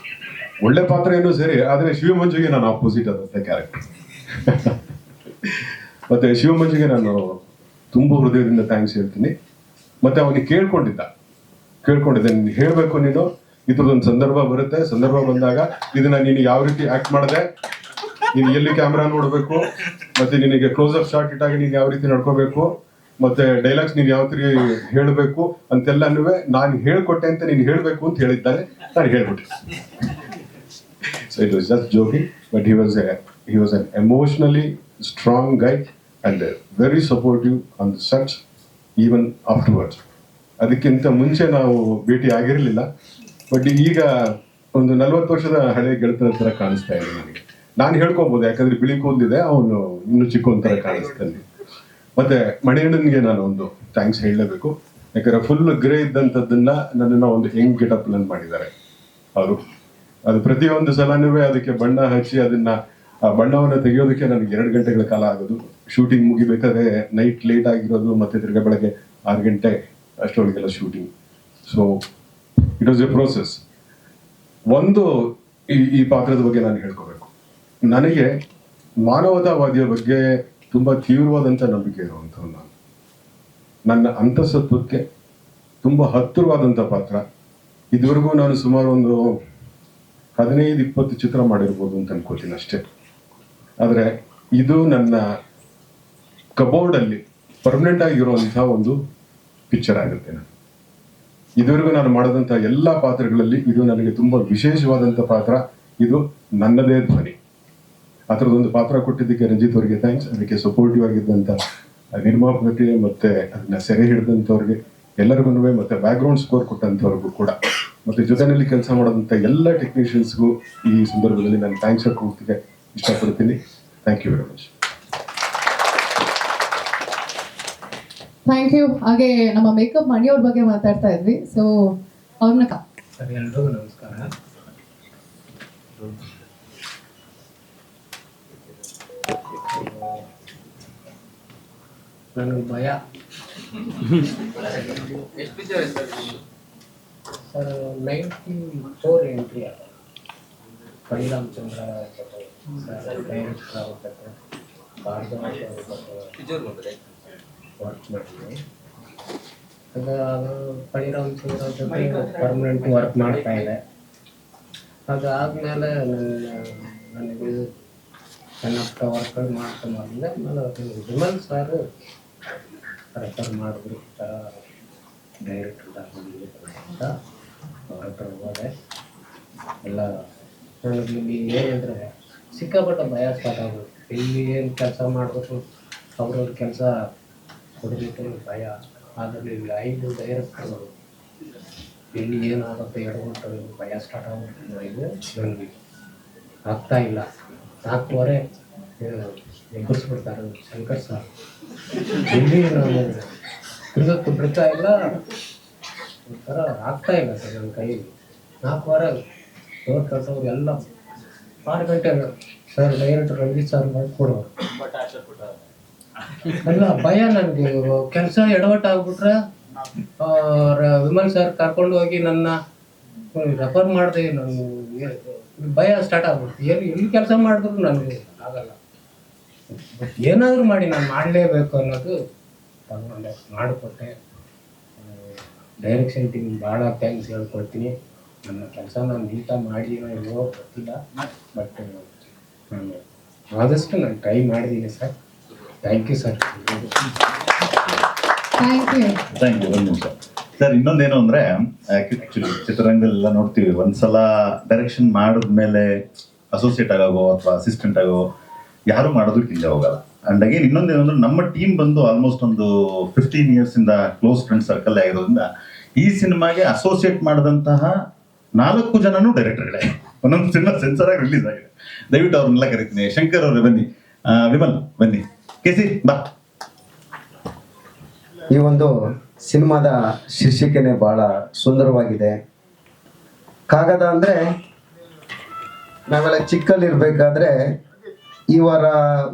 [SPEAKER 8] ಒಳ್ಳೆ ಪಾತ್ರ ಏನೋ ಸರಿ, ಆದರೆ ಶಿವಮಂಜುಗೆ ನಾನು ಆಪೋಸಿಟ್ ಆದಂಥ ಕ್ಯಾರೆಕ್ಟರ್. ಮತ್ತೆ ಶಿವಮಂಜುಗೆ ನಾನು ತುಂಬಾ ಹೃದಯದಿಂದ ಥ್ಯಾಂಕ್ಸ್ ಹೇಳ್ತೀನಿ. ಮತ್ತೆ ಅವನಿಗೆ ಕೇಳ್ಕೊಂಡಿದ್ದೆ ನೀನು ಹೇಳ್ಬೇಕು, ನೀನು ಇದ್ರದೊಂದು ಸಂದರ್ಭ ಬರುತ್ತೆ, ಸಂದರ್ಭ ಬಂದಾಗ ಇದನ್ನ ನೀನು ಯಾವ ರೀತಿ ಆಕ್ಟ್ ಮಾಡಿದೆ, ನೀನು ಎಲ್ಲಿ ಕ್ಯಾಮ್ರಾ ನೋಡ್ಬೇಕು, ಮತ್ತೆ ನಿನಗೆ ಕ್ಲೋಸ್ ಅಪ್ ಶಾಟ್ ಇಟ್ಟಾಗ ನೀನು ಯಾವ ರೀತಿ ನಡ್ಕೋಬೇಕು, ಮತ್ತೆ ಡೈಲಾಗ್ಸ್ ನೀನು ಯಾವ ರೀತಿ ಹೇಳ್ಬೇಕು ಅಂತೆಲ್ಲನೂ ನಾನು ಹೇಳ್ಕೊಟ್ಟೆ ಅಂತ ನೀನು ಹೇಳ್ಬೇಕು ಅಂತ ಹೇಳಿದ್ದಾನೆ. ನಾನು ಹೇಳ್ಬಿಟ್ಟೆ. So it was just joking, but he was an emotionally strong guy and very supportive on the set even afterwards. ಅದಕ್ಕಿಂತ ಮುಂಚೆ ನಾವು ಭೇಟಿ ಆಗಿರಲಿಲ್ಲ, ಬಟ್ ಈಗ ಒಂದು 40 ವರ್ಷದ ಹಳೆ ಗೆಳತನ ತರ ಕಾಣಿಸ್ತಾ ಇದೆ ನನಗೆ. ನಾನು ಹೇಳ್ಕೊಬೋದು, ಯಾಕಂದ್ರೆ ಬಿಳಿ ಕೂದಲಿದೆ, ಅವನು ಇನ್ನೂ ಚಿಕ್ಕ ತರ ಕಾಣಿಸ್ತಾನೆ. ಮತ್ತೆ ಮಣಿಯಣ್ಣನಿಗೆ ನಾನು ಒಂದು ಥ್ಯಾಂಕ್ಸ್ ಹೇಳಲೇಬೇಕು. ಯಾಕಂದ್ರೆ ಫುಲ್ ಗ್ರೇ ಇದ್ದಂಥದ್ದನ್ನ ನನ್ನನ್ನು ಒಂದು ಯಂಗ್ ಗೆಟಪ್ ನನ್ ಮಾಡಿದ್ದಾರೆ ಅವರು. ಅದು ಪ್ರತಿಯೊಂದು ಸಲನೂ ಅದಕ್ಕೆ ಬಣ್ಣ ಹಚ್ಚಿ ಅದನ್ನ ಆ ಬಣ್ಣವನ್ನು ತೆಗೆಯೋದಕ್ಕೆ ನನಗೆ 2 ಗಂಟೆಗಳ ಕಾಲ ಆಗೋದು. ಶೂಟಿಂಗ್ ಮುಗಿಬೇಕಾದ್ರೆ ನೈಟ್ ಲೇಟ್ ಆಗಿರೋದು, ಮತ್ತೆ ತಿರ್ಗಾ ಬೆಳಗ್ಗೆ 6 ಗಂಟೆ ಅಷ್ಟೊಳಗೆಲ್ಲ shooting. So it was a process. ಒಂದು ಈ ಪಾತ್ರದ ಬಗ್ಗೆ ನಾನು ಹೇಳ್ಕೋಬೇಕು. ನನಗೆ ಮಾನವತಾವಾದಿಯ ಬಗ್ಗೆ ತುಂಬಾ ತೀವ್ರವಾದಂಥ ನಂಬಿಕೆ ಇರುವಂಥದ್ದು ನಾನು. ನನ್ನ ಅಂತಸತ್ವಕ್ಕೆ ತುಂಬಾ ಹತ್ತಿರವಾದಂಥ ಪಾತ್ರ. ಇದುವರೆಗೂ ನಾನು ಸುಮಾರು ಒಂದು 15-20 ಚಿತ್ರ ಮಾಡಿರ್ಬೋದು ಅಂತ ಅನ್ಕೋತೀನಿ ಅಷ್ಟೇ. ಆದರೆ ಇದು ನನ್ನ ಕಬೋರ್ಡಲ್ಲಿ ಪರ್ಮನೆಂಟ್ ಆಗಿರುವಂಥ ಒಂದು ಪಿಕ್ಚರ್ ಆಗುತ್ತೆ. ಇದುವರೆಗೂ ನಾನು ಮಾಡಿದಂಥ ಎಲ್ಲ ಪಾತ್ರಗಳಲ್ಲಿ ಇದು ನನಗೆ ತುಂಬಾ ವಿಶೇಷವಾದಂಥ ಪಾತ್ರ. ಇದು ನನ್ನದೇ ಧ್ವನಿ. ಆ ಥರದೊಂದು ಪಾತ್ರ ಕೊಟ್ಟಿದ್ದಕ್ಕೆ ರಂಜಿತ್ ಅವರಿಗೆ ಥ್ಯಾಂಕ್ಸ್. ಅದಕ್ಕೆ ಸಪೋರ್ಟಿವ್ ಆಗಿದ್ದಂಥ ನಿರ್ಮಾಪಕರಿಗೆ ಮತ್ತೆ ಅದನ್ನ ಸೆರೆ ಹಿಡಿದಂಥವ್ರಿಗೆ ಎಲ್ಲರಿಗೂ, ಮತ್ತೆ ಬ್ಯಾಕ್ಗ್ರೌಂಡ್ ಸ್ಕೋರ್ ಕೊಟ್ಟಂಥವ್ರಿಗೂ ಕೂಡ, ಮತ್ತೆ ಜೊತೆಯಲ್ಲಿ ಕೆಲಸ ಮಾಡೋದಂಥ ಎಲ್ಲ ಟೆಕ್ನಿಷಿಯನ್ಸ್ಗೂ ಈ ಸಂದರ್ಭದಲ್ಲಿ ನಾನು ಥ್ಯಾಂಕ್ಸ್ ಕೊಡ್ಲಿಕ್ಕೆ ಇಷ್ಟಪಡ್ತೀನಿ. Thank you very much.
[SPEAKER 1] Thank you. ಹಾಗೆ ನಮ್ಮ ಮೇಕಪ್ ಮಣಿಯವ್ರ ಬಗ್ಗೆ ಮಾತಾಡ್ತಾ ಇದ್ವಿ. ಸೊ ಅವ್ರನ್ನ
[SPEAKER 9] ಸರ್, ಎಲ್ರಿಗೂ ನಮಸ್ಕಾರ. ನನಗೆ ಭಯ ಸರ್. 94 ಎಂಟ್ರಿ ಪರಿಣಾಮ್ ಚಂದ್ರ ಡೈರೆಕ್ಟರ್ ಆಗಬೇಕು, ಭಾರ್ಗವ ವರ್ಕ್ ಮಾಡಿದ್ವಿ. ಅದು ಪರಿಣಾಮ್ ಚಂದ್ರ ಜೊತೆ ಪರ್ಮನೆಂಟ್ ವರ್ಕ್ ಮಾಡ್ತಾ ಇದೆ. ಅದಾದಮೇಲೆ ನನಗೆ ಸಣ್ಣಪ್ಪ ವರ್ಕ್ಗಳು ಮಾಡ್ಕೊಂಡ್ಬಂದೆ. ಆಮೇಲೆ ವಿಮಲ್ ಸಾರು ರೆಫರ್ ಮಾಡಿದ್ರು, ಡೈರೆಕ್ಟರ್ ಅಂತ ಅವ್ರ ಹತ್ರ ಹೋದೆ. ಎಲ್ಲ ನನಗೆ ಇಲ್ಲಿ ಏನಂದರೆ ಸಿಕ್ಕಾಪಟ್ಟೆ ಭಯ ಸ್ಟಾರ್ಟ್ ಆಗೋದು. ಇಲ್ಲಿ ಏನು ಕೆಲಸ ಮಾಡಬೇಕು, ಅವ್ರವ್ರ ಕೆಲಸ ಕೊಡಬೇಕು ಭಯ. ಆದರೆ ಇಲ್ಲಿ 5 ಡೈರೆಕ್ಟರ್ಗಳು ಎಲ್ಲಿ ಏನಾಗುತ್ತೆ ಎಡಗಂಟು ಭಯ ಸ್ಟಾರ್ಟ್ ಆಗುತ್ತೆ. ನನಗೆ ಆಗ್ತಾ ಇಲ್ಲ. 4:15 ಎಬ್ಬರಿಸ್ಬಿಡ್ತಾರೆ ಶಂಕರ್ ಸರ್. ಇಲ್ಲಿ ನಾನು ತಿರುಗಕ್ಕೆ ಬಿಡ್ತಾ ಇಲ್ಲ, ಒಂಥರ ಆಗ್ತಾ ಇಲ್ಲ ಸರ್ ನನ್ನ ಕೈಯಲ್ಲಿ. 4:15 ಡೋರ್ ಕಟ್ಟೋರು ಎಲ್ಲ 6 ಗಂಟೆ ಸರ್ ಡೈರೆಕ್ಟರ್ ರಂಜಿತ್ ಸರ್ ಮಾಡಿಕೊಡೋರು. ಅಲ್ಲ ಭಯ ನನಗೆ. ಕೆಲಸ ಎಡವಟ್ಟು ಆಗ್ಬಿಟ್ರೆ ವಿಮಲ್ ಸರ್ ಕರ್ಕೊಂಡು ಹೋಗಿ ನನ್ನ ರೆಫರ್ ಮಾಡಿದೆ. ನನಗೆ ಭಯ ಸ್ಟಾರ್ಟ್ ಆಗ್ಬಿಡ್ತು. ಎಲ್ಲಿ ಕೆಲಸ ಮಾಡಿದ್ರು ನನಗೆ ಆಗಲ್ಲ. ಬಟ್ ಏನಾದರೂ ಮಾಡಿ ನಾನು ಮಾಡಲೇಬೇಕು ಅನ್ನೋದು ತಗೊಂಡೆ, ಮಾಡಿಕೊಟ್ಟೆ. ಡೈರೆಕ್ಷನ್ ಟೀಮ್ ಭಾಳ ಥ್ಯಾಂಕ್ಸ್ ಹೇಳ್ಕೊಳ್ತೀನಿ. ನನ್ನ ಕೆಲಸ ನಾನು ನೀಟಾಗಿ ಮಾಡಿದೀನೋ ಇಲ್ವೋ ಗೊತ್ತಿಲ್ಲ, ಬಟ್ ನಾನು ಆದಷ್ಟು ನಾನು ಟ್ರೈ ಮಾಡಿದ್ದೀನಿ sir. Thank you sir.
[SPEAKER 1] Thank you.
[SPEAKER 3] Thank you. ಒಂದು ನಿಮಿಷ ಸರ್, ಇನ್ನೊಂದೇನು ಅಂದರೆ ಆ್ಯಕ್ಚುಲಿ ಚಿತ್ರರಂಗದಲ್ಲೆಲ್ಲ ನೋಡ್ತೀವಿ, ಒಂದ್ಸಲ ಡೈರೆಕ್ಷನ್ ಮಾಡಿದ್ಮೇಲೆ ಅಸೋಸಿಯೇಟ್ ಆಗೋ ಅಥವಾ ಅಸಿಸ್ಟೆಂಟ್ ಆಗೋ ಯಾರು ಮಾಡೋದಕ್ಕೆ ಹಿಂದೆ ಹೋಗಲ್ಲ. ಆ್ಯಂಡ್ ಅಗೇನ್ ಇನ್ನೊಂದೇನು ಅಂದರೆ ನಮ್ಮ ಟೀಮ್ ಬಂದು ಆಲ್ಮೋಸ್ಟ್ ಒಂದು 15 ಇಯರ್ಸಿಂದ ಕ್ಲೋಸ್ ಫ್ರೆಂಡ್ ಸರ್ಕಲ್ ಆಗಿರೋದ್ರಿಂದ ಈ ಸಿನಿಮಾಗೆ ಅಸೋಸಿಯೇಟ್ ಮಾಡಿದಂತಹ 4 ಜನನೂ ಡೈರೆಕ್ಟರ್ಗಳೇ. ಒಂದೊಂದು ಸಿನಿಮಾ ಸೆನ್ಸರ್ ಆಗಿ ರಿಲೀಸ್ ಆಗಿದೆ. ದಯವಿಟ್ಟು ಅವ್ರನ್ನೆಲ್ಲ ಕರಿತೀನಿ. ಶಂಕರ್ ಅವರು ಬನ್ನಿ, ವಿಮಲ್ ಬನ್ನಿ, ಕೆಸಿ ಬಾ.
[SPEAKER 10] ಈ ಒಂದು ಸಿನಿಮಾದ ಶೀರ್ಷಿಕೆನೆ ಬಹಳ ಸುಂದರವಾಗಿದೆ. ಕಾಗದ ಅಂದ್ರೆ ನಾವೆಲ್ಲ ಚಿಕ್ಕಲ್ಲಿರ್ಬೇಕಾದ್ರೆ ಈ ವಾರ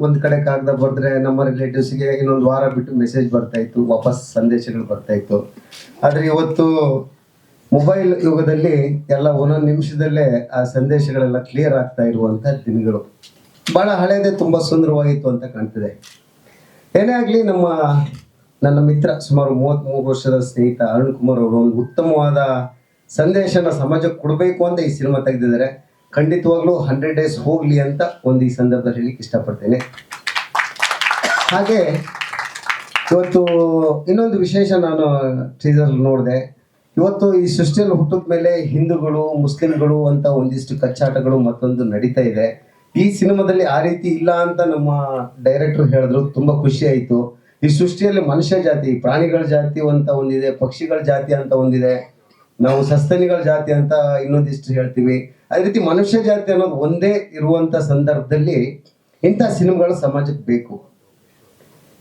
[SPEAKER 10] ಒಂದ್ ಕಡೆ ಕಾಗದ ಬರೆದ್ರೆ ನಮ್ಮ ರಿಲೇಟಿವ್ಸ್ಗೆ ಇನ್ನೊಂದು ವಾರ ಬಿಟ್ಟು ಮೆಸೇಜ್ ಬರ್ತಾ ಇತ್ತು, ವಾಪಸ್ ಸಂದೇಶಗಳು ಬರ್ತಾ ಇತ್ತು. ಆದ್ರೆ ಇವತ್ತು ಮೊಬೈಲ್ ಯುಗದಲ್ಲಿ ಎಲ್ಲ ಒಂದೊಂದು ನಿಮಿಷದಲ್ಲೇ ಆ ಸಂದೇಶಗಳೆಲ್ಲ ಕ್ಲಿಯರ್ ಆಗ್ತಾ ಇರುವಂತ ದಿನಗಳು. ಬಹಳ ಹಳೇದೇ ತುಂಬಾ ಸುಂದರವಾಗಿತ್ತು ಅಂತ ಕಾಣ್ತದೆ. ಏನೇ ಆಗ್ಲಿ, ನನ್ನ ಮಿತ್ರ ಸುಮಾರು 33 ವರ್ಷದ ಸ್ನೇಹಿತ ಅರುಣ್ ಕುಮಾರ್ ಅವರು ಒಂದು ಉತ್ತಮವಾದ ಸಂದೇಶನ ಸಮಾಜಕ್ಕೆ ಕೊಡಬೇಕು ಅಂತ ಈ ಸಿನಿಮಾ ತೆಗೆದಿದ್ದಾರೆ. ಖಂಡಿತವಾಗ್ಲೂ 100 days ಹೋಗ್ಲಿ ಅಂತ ಒಂದು ಈ ಸಂದರ್ಭದಲ್ಲಿ ಹೇಳಲಿಕ್ಕೆ ಇಷ್ಟಪಡ್ತೇನೆ. ಹಾಗೆ ಇವತ್ತು ಇನ್ನೊಂದು ವಿಶೇಷ, ನಾನು ಟೀಸರ್ ನೋಡಿದೆ. ಇವತ್ತು ಈ ಸೃಷ್ಟಿಯಲ್ಲಿ ಹುಟ್ಟಿದ ಮೇಲೆ ಹಿಂದೂಗಳು ಮುಸ್ಲಿಂಗಳು ಅಂತ ಒಂದಿಷ್ಟು ಕಚ್ಚಾಟಗಳು ಮತ್ತೊಂದು ನಡೀತಾ ಇದೆ. ಈ ಸಿನಿಮಾದಲ್ಲಿ ಆ ರೀತಿ ಇಲ್ಲ ಅಂತ ನಮ್ಮ ಡೈರೆಕ್ಟರ್ ಹೇಳಿದ್ರು. ತುಂಬಾ ಖುಷಿ ಆಯ್ತು. ಈ ಸೃಷ್ಟಿಯಲ್ಲಿ ಮನುಷ್ಯ ಜಾತಿ, ಪ್ರಾಣಿಗಳ ಜಾತಿ ಅಂತ ಒಂದಿದೆ, ಪಕ್ಷಿಗಳ ಜಾತಿ ಅಂತ ಒಂದಿದೆ, ನಾವು ಸಸ್ತನಿಗಳ ಜಾತಿ ಅಂತ ಇನ್ನೊಂದಿಷ್ಟು ಹೇಳ್ತೀವಿ. ಅದೇ ರೀತಿ ಮನುಷ್ಯ ಜಾತಿ ಅನ್ನೋದು ಒಂದೇ ಇರುವಂತ ಸಂದರ್ಭದಲ್ಲಿ ಇಂಥ ಸಿನಿಮಾಗಳು ಸಮಾಜಕ್ಕೆ ಬೇಕು.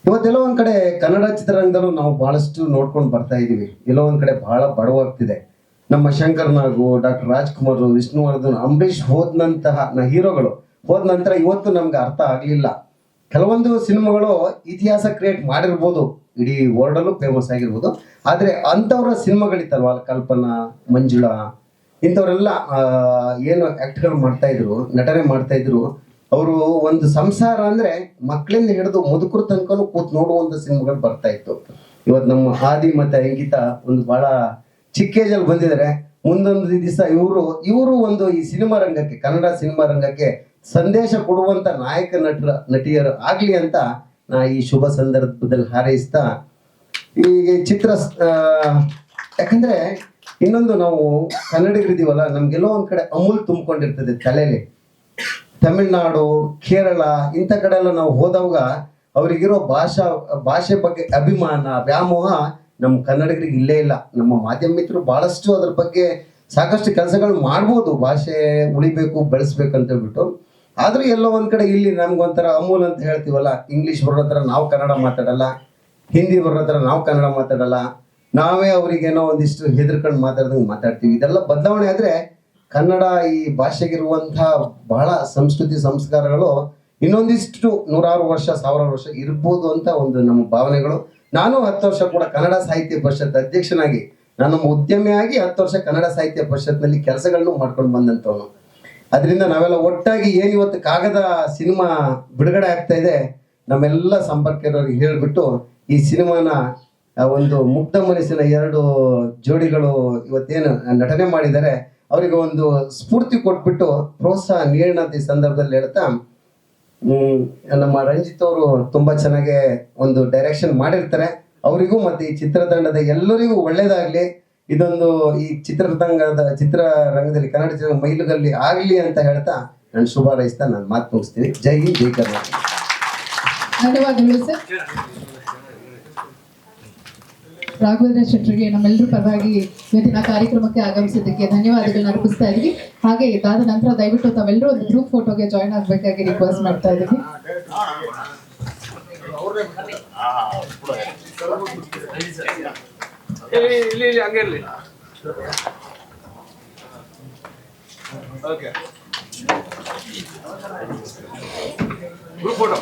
[SPEAKER 10] ಇವತ್ತೆಲ್ಲೋ ಒಂದ್ ಕಡೆ ಕನ್ನಡ ಚಿತ್ರರಂಗದಲ್ಲೂ ನಾವು ಬಹಳಷ್ಟು ನೋಡ್ಕೊಂಡು ಬರ್ತಾ ಇದೀವಿ. ಎಲ್ಲೋ ಒಂದ್ ಕಡೆ ಬಹಳ ಬಡವಾಗ್ತಿದೆ. ನಮ್ಮ ಶಂಕರ್ ನಾಗು, ಡಾಕ್ಟರ್ ರಾಜ್ಕುಮಾರ್, ವಿಷ್ಣುವರ್ಧನ್, ಅಂಬರೀಷ್ ಹೀರೋಗಳು ಹೋದ ನಂತರ ಇವತ್ತು ನಮ್ಗೆ ಅರ್ಥ ಆಗ್ಲಿಲ್ಲ. ಕೆಲವೊಂದು ಸಿನಿಮಾಗಳು ಇತಿಹಾಸ ಕ್ರಿಯೇಟ್ ಮಾಡಿರ್ಬೋದು, ಇಡೀ ವರ್ಲ್ಡಲ್ಲೂ ಫೇಮಸ್ ಆಗಿರ್ಬೋದು. ಆದ್ರೆ ಅಂಥವ್ರ ಸಿನಿಮಾಗಳಿತ್ತಲ್ವ, ಕಲ್ಪನಾ, ಮಂಜುಳಾ, ಇಂಥವರೆಲ್ಲ ಏನು ಆಕ್ಟ್ಗಳು ಮಾಡ್ತಾ ಇದ್ರು, ನಟನೆ ಮಾಡ್ತಾ ಇದ್ರು, ಅವರು ಒಂದು ಸಂಸಾರ ಅಂದ್ರೆ ಮಕ್ಕಳಿಂದ ಹಿಡಿದು ಮುದುಕರ ತನಕನೂ ಕೂತ್ ನೋಡುವಂತ ಸಿನಿಮಾಗಳು ಬರ್ತಾ ಇತ್ತು. ಇವತ್ತು ನಮ್ಮ ಆದಿ ಮತ್ತೆ ಅಂಕಿತಾ ಒಂದು ಬಹಳ ಚಿಕ್ಕ ಏಜಲ್ಲಿ ಬಂದಿದ್ದಾರೆ. ಮುಂದೊಂದು ದಿವಸ ಇವರು ಒಂದು ಈ ಸಿನಿಮಾ ರಂಗಕ್ಕೆ, ಕನ್ನಡ ಸಿನಿಮಾ ರಂಗಕ್ಕೆ ಸಂದೇಶ ಕೊಡುವಂತ ನಾಯಕ ನಟಿಯರು ಆಗ್ಲಿ ಅಂತ ನಾ ಈ ಶುಭ ಸಂದರ್ಭದಲ್ಲಿ ಹಾರೈಸ್ತಾ ಈ ಚಿತ್ರ ಯಾಕಂದ್ರೆ ಇನ್ನೊಂದು, ನಾವು ಕನ್ನಡಿಗರಿದೀವಲ್ಲ, ನಮ್ಗೆಲ್ಲೋ ಒಂದ್ ಕಡೆ ಅಮೂಲ್ ತುಂಬಿಕೊಂಡಿರ್ತದೆ ತಲೆಯಲ್ಲಿ. ತಮಿಳ್ನಾಡು, ಕೇರಳ ಇಂಥ ಕಡೆ ಎಲ್ಲ ನಾವು ಹೋದಾಗ ಅವರಿಗಿರೋ ಭಾಷೆ ಬಗ್ಗೆ ಅಭಿಮಾನ, ವ್ಯಾಮೋಹ ನಮ್ಮ ಕನ್ನಡಿಗರಿಗೆ ಇಲ್ಲೇ ಇಲ್ಲ. ನಮ್ಮ ಮಾಧ್ಯಮ ಮಿತ್ರರು ಭಾಳಷ್ಟು ಅದ್ರ ಬಗ್ಗೆ ಸಾಕಷ್ಟು ಕೆಲಸಗಳು ಮಾಡ್ಬೋದು, ಭಾಷೆ ಉಳಿಬೇಕು ಬೆಳೆಸ್ಬೇಕು ಅಂತ ಹೇಳ್ಬಿಟ್ಟು. ಆದರೂ ಎಲ್ಲೋ ಒಂದು ಕಡೆ ಇಲ್ಲಿ ನಮ್ಗೊಂಥರ ಅಮೂಲ್ ಅಂತ ಹೇಳ್ತೀವಲ್ಲ, ಇಂಗ್ಲೀಷ್ ಬರೋ ಹತ್ರ ನಾವು ಕನ್ನಡ ಮಾತಾಡಲ್ಲ, ಹಿಂದಿ ಬರೋ ಹತ್ರ ನಾವು ಕನ್ನಡ ಮಾತಾಡಲ್ಲ, ನಾವೇ ಅವರಿಗೇನೋ ಒಂದಿಷ್ಟು ಹೆದರ್ಕೊಂಡು ಮಾತಾಡ್ದಂಗೆ ಮಾತಾಡ್ತೀವಿ. ಇದೆಲ್ಲ ಬದಲಾವಣೆ ಆದರೆ ಕನ್ನಡ ಈ ಭಾಷೆಗಿರುವಂಥ ಬಹಳ ಸಂಸ್ಕೃತಿ ಸಂಸ್ಕಾರಗಳು ಇನ್ನೊಂದಿಷ್ಟು 100 ವರ್ಷ 1000 ವರ್ಷ ಇರ್ಬೋದು ಅಂತ ಒಂದು ನಮ್ಮ ಭಾವನೆಗಳು. ನಾನು 10 ವರ್ಷ ಕೂಡ ಕನ್ನಡ ಸಾಹಿತ್ಯ ಪರಿಷತ್ ಅಧ್ಯಕ್ಷನಾಗಿ, ನಾನು ನಮ್ಮ ಉದ್ಯಮಿಯಾಗಿ 10 ವರ್ಷ ಕನ್ನಡ ಸಾಹಿತ್ಯ ಪರಿಷತ್ನಲ್ಲಿ ಕೆಲಸಗಳನ್ನು ಮಾಡ್ಕೊಂಡು ಬಂದಂಥವನು. ಅದರಿಂದ ನಾವೆಲ್ಲ ಒಟ್ಟಾಗಿ ಏನು ಇವತ್ತು ಕಾಗದ ಸಿನಿಮಾ ಬಿಡುಗಡೆ ಆಗ್ತಾ ಇದೆ, ನಮ್ಮೆಲ್ಲ ಸಂಪರ್ಕಿಕರಿಗೆ ಹೇಳಿಬಿಟ್ಟು ಈ ಸಿನಿಮಾನ ಒಂದು ಮುಗ್ಧ ಮನಸ್ಸಿನ 2 ಜೋಡಿಗಳು ಇವತ್ತೇನು ನಟನೆ ಮಾಡಿದ್ದಾರೆ ಅವರಿಗೆ ಒಂದು ಸ್ಫೂರ್ತಿ ಕೊಟ್ಬಿಟ್ಟು ಪ್ರೋತ್ಸಾಹ ನೀಡೋಣ ಅಂತ ಈ ಸಂದರ್ಭದಲ್ಲಿ ಹೇಳ್ತಾ, ನಮ್ಮ ರಂಜಿತ್ ಅವರು ತುಂಬಾ ಚೆನ್ನಾಗಿ ಒಂದು ಡೈರೆಕ್ಷನ್ ಮಾಡಿರ್ತಾರೆ. ಅವರಿಗೂ ಮತ್ತೆ ಈ ಚಿತ್ರತಂಡದ ಎಲ್ಲರಿಗೂ ಒಳ್ಳೇದಾಗ್ಲಿ, ಇದೊಂದು ಈ ಚಿತ್ರರಂಗದಲ್ಲಿ ಕನ್ನಡ ಚಿತ್ರ ಮೈಲುಗಲ್ಲಿ ಆಗ್ಲಿ ಅಂತ ಹೇಳ್ತಾ ನಾನು ಶುಭ ಹಾರೈಸ್ತಾ ನಾನು ಮಾತು ಮುಗಿಸ್ತೀನಿ. ಜೈ ಹಿಂದ್, ಜೈ ಕರ್ನಾಟಕ.
[SPEAKER 1] ಧನ್ಯವಾದಗಳು ಸರ್. ರಾಘವೇಂದ್ರ ಶೆಟ್ಟರಿಗೆ ನಮ್ಮೆಲ್ಲರ ಪರವಾಗಿ ಇವತ್ತಿನ ಕಾರ್ಯಕ್ರಮಕ್ಕೆ ಆಗಮಿಸಿದ್ದಕ್ಕೆ ಧನ್ಯವಾದಗಳನ್ನ ಅರ್ಪಿಸ್ತಾ ಇದ್ವಿ. ಹಾಗೆ ಇದಾದ ನಂತರ ದಯವಿಟ್ಟು ತಾವೆಲ್ಲರೂ ಒಂದು ಗ್ರೂಪ್ ಫೋಟೋಗೆ ಜಾಯ್ನ್ ಆಗಬೇಕಾಗಿ ರಿಕ್ವೆಸ್ಟ್ ಮಾಡ್ತಾ ಇದ್ದೀವಿ.
[SPEAKER 7] Group photo